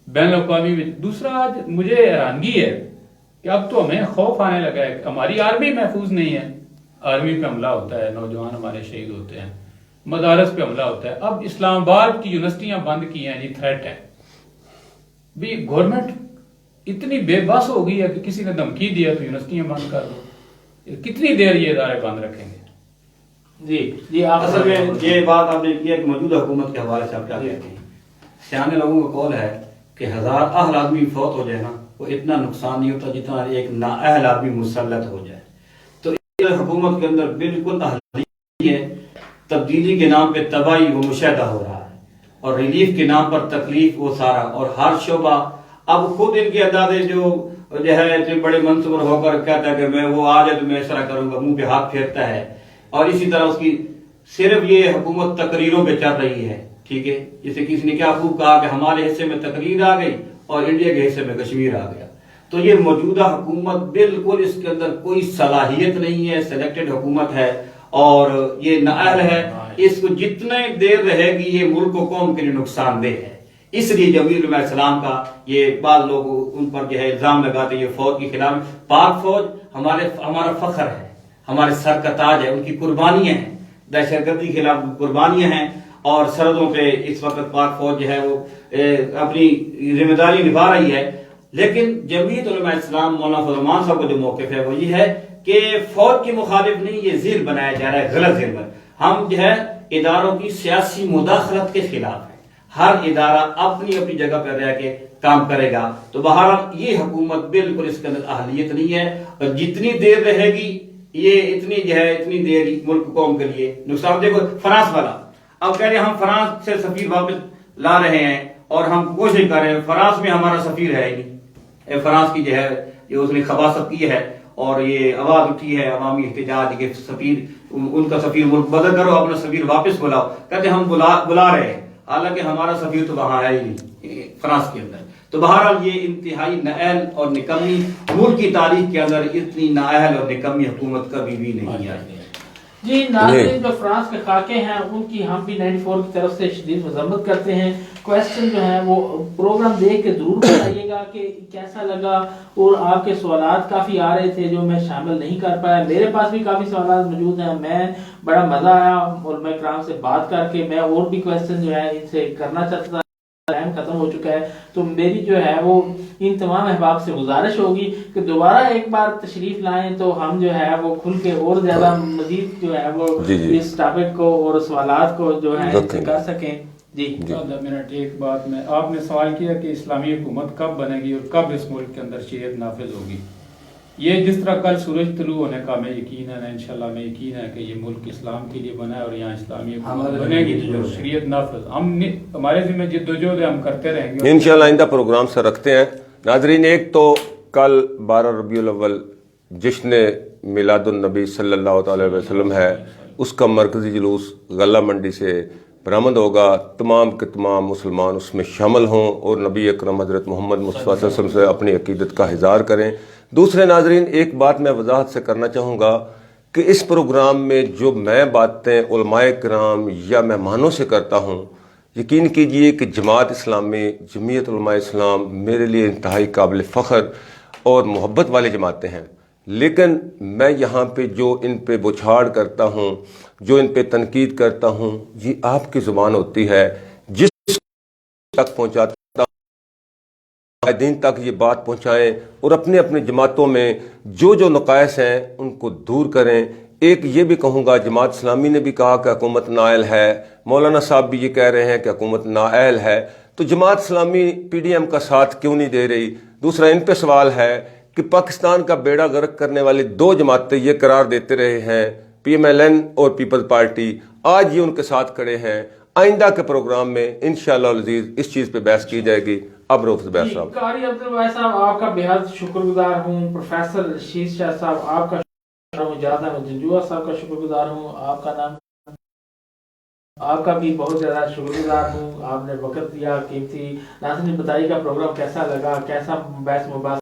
بین الاقوامی میں. دوسرا آج مجھے حیرانگی ہے کہ اب تو ہمیں خوف آنے لگا ہے کہ ہماری آرمی محفوظ نہیں ہے. آرمی پہ حملہ ہوتا ہے, نوجوان ہمارے شہید ہوتے ہیں, مدارس پہ حملہ ہوتا ہے. اب اسلام آباد کی یونیورسٹیاں بند کی ہیں جی, تھریٹ ہے. بھی گورنمنٹ اتنی بے بس ہو گئی ہے کہ کسی نے دھمکی دیا تو یونیورسٹیاں بند کر دو. کتنی دیر یہ ادارے بند رکھیں گے؟ جی آپ اصل میں یہ بات آپ نے کیا کہ موجودہ حکومت کے حوالے سے آپ کیا کہتے ہیں. سیانے لوگوں کا قول ہے کہ 1000 اہل آدمی فوت ہو جائے نا وہ اتنا نقصان نہیں ہوتا جتنا ایک نااہل آدمی مسلط ہو جائے. حکومت کے اندر بالکل اہلیت ہے، تبدیلی کے نام پہ تباہی وہ مشاہدہ ہو رہا ہے، اور ریلیف کے نام پر تکلیف وہ سارا، اور ہر شعبہ اب خود ان کے ادارے جو ہے اتنے بڑے منصور ہو کر کہتا ہے کہ میں وہ آ جائے تو میں اس طرح کروں گا، منہ پہ ہاتھ پھیرتا ہے، اور اسی طرح اس کی صرف یہ حکومت تقریروں پہ چل رہی ہے، ٹھیک ہے، جیسے کسی نے کیا خوب کہا کہ ہمارے حصے میں تقریر آ گئی اور انڈیا کے حصے میں کشمیر آ گیا. تو یہ موجودہ حکومت بالکل اس کے اندر کوئی صلاحیت نہیں ہے، سلیکٹڈ حکومت ہے اور یہ نااہل ہے. اس کو جتنے دیر رہے گی یہ ملک و قوم کے لیے نقصان دہ ہے. اس لیے جمیل علیہ السلام کا یہ بعض لوگ ان پر جو ہے الزام لگاتے ہیں یہ فوج کے خلاف. پاک فوج ہمارا فخر ہے، ہمارے سر کا تاج ہے، ان کی قربانیاں ہیں، دہشت گردی کے خلاف قربانیاں ہیں، اور سرحدوں پہ اس وقت پاک فوج جو ہے وہ اپنی ذمہ داری نبھا رہی ہے. لیکن جمعیت علماء اسلام مولانا فضل الرحمان صاحب کا جو موقف ہے وہ یہ ہے کہ فوج کی مخالف نہیں، یہ ذہن بنایا جا رہا ہے، غلط ذہن بنایا. ہم جو ہے اداروں کی سیاسی مداخلت کے خلاف ہیں، ہر ادارہ اپنی اپنی جگہ پر رہ کے کام کرے گا. تو بہرحال یہ حکومت بالکل اس کے اندر اہلیت نہیں ہے، اور جتنی دیر رہے گی یہ اتنی جو ہے اتنی دیر ملک قوم کے لیے نقصان. دیکھو فرانس والا اب کہہ رہے ہیں ہم فرانس سے سفیر واپس لا رہے ہیں اور ہم کوشش کر رہے ہیں، فرانس میں ہمارا سفیر ہے ہی نہیں. فرانس کی جو ہے یہ اس نے خباثت کی ہے اور یہ آواز اٹھی ہے عوامی احتجاج کے سفیر ان کا سفیر ملک بدل کرو، اپنا سفیر واپس بلاؤ. کہتے ہم بلا رہے ہیں، حالانکہ ہمارا سفیر تو وہاں ہے ہی نہیں فرانس کے اندر. تو بہرحال یہ انتہائی نااہل اور نکمی، ملک کی تاریخ کے اندر اتنی نااہل اور نکمی حکومت کبھی بھی نہیں آئی. جی ناظرین، جو فرانس کے خاکے ہیں ان کی ہم بھی 94 کی طرف سے شدید مذمت کرتے ہیں. کویسچن جو ہے وہ پروگرام دیکھ کے ضرور بتائیے گا کہ کیسا لگا، اور آپ کے سوالات کافی آ رہے تھے جو میں شامل نہیں کر پایا. میرے پاس بھی کافی سوالات موجود ہیں، میں بڑا مزہ آیا علماء کرام سے بات کر کے. میں اور بھی کویسچن جو ہے ان سے کرنا چاہتا تھا، ٹائم ختم ہو چکا ہے. تو میری جو ہے وہ ان تمام احباب سے گزارش ہوگی کہ دوبارہ ایک بار تشریف لائیں تو ہم جو ہے وہ کھل کے اور زیادہ مزید جو ہے وہ اس ٹاپک کو اور سوالات کو جو ہے کر سکیں. جی 10 منٹ ایک بات میں، آپ نے سوال کیا کہ اسلامی حکومت کب بنے گی اور کب اس ملک کے اندر شریعت نافذ ہوگی. یہ جس طرح کل سورج طلوع ہونے کا میں یقین ہے، انشاءاللہ میں یقین ہے کہ یہ ملک اسلام کے لیے بنا ہے اور یہاں اسلامی حکومت بنے گی جو شریعت نافذ. ہمارے ذمہ جدوجہد ہم کرتے رہیں گے انشاءاللہ. آئندہ پروگرام سے رکھتے ہیں. ناظرین، ایک تو کل 12 ربیع الاول جشن میلاد النبی صلی اللہ تعالی علیہ وسلم ہے، اس کا مرکزی جلوس غلہ منڈی سے برآمد ہوگا. تمام کے تمام مسلمان اس میں شامل ہوں اور نبی اکرم حضرت محمد مصطفیٰ صلی اللہ علیہ وسلم سے اپنی عقیدت کا اظہار کریں. دوسرے ناظرین، ایک بات میں وضاحت سے کرنا چاہوں گا کہ اس پروگرام میں جو میں باتیں علماء کرام یا مہمانوں سے کرتا ہوں، یقین کیجئے کہ جماعت اسلامی، جمعیت علماء اسلام میرے لیے انتہائی قابل فخر اور محبت والے جماعتیں ہیں. لیکن میں یہاں پہ جو ان پہ بچھاڑ کرتا ہوں، جو ان پہ تنقید کرتا ہوں، یہ آپ کی زبان ہوتی ہے جس تک پہنچاتا دین تک یہ بات پہنچائیں اور اپنے اپنے جماعتوں میں جو نقائص ہیں ان کو دور کریں. ایک یہ بھی کہوں گا، جماعت اسلامی نے بھی کہا کہ حکومت نااہل ہے، مولانا صاحب بھی یہ کہہ رہے ہیں کہ حکومت نااہل ہے، تو Jamaat Islami P D M کا ساتھ کیوں نہیں دے رہی؟ دوسرا ان پہ سوال ہے کہ پاکستان کا بیڑا غرق کرنے والی 2 جماعتیں یہ قرار دیتے رہے ہیں، پی ایم ایل این اور پیپلز پارٹی، آج یہ ان کے ساتھ کھڑے ہیں. آئندہ کے پروگرام میں انشاءاللہ العزیز اس چیز پہ بحث کی جائے گی. اب روف زبیر صاحب. قاری عبدالوہاب صاحب آپ کا بے حد شکر گزار ہوں. پروفیسر رشید شاہ صاحب آپ کا شکر گزار ہوں. جاذب احمد جنجوعہ صاحب کا شکر گزار ہوں. آپ کا نام، آپ کا بھی بہت زیادہ شکر گزار ہوں. آپ نے وقت دیا قیمتی. ناظرین بتائیے گا پروگرام کیسا لگا، کیسا بحث مباحثہ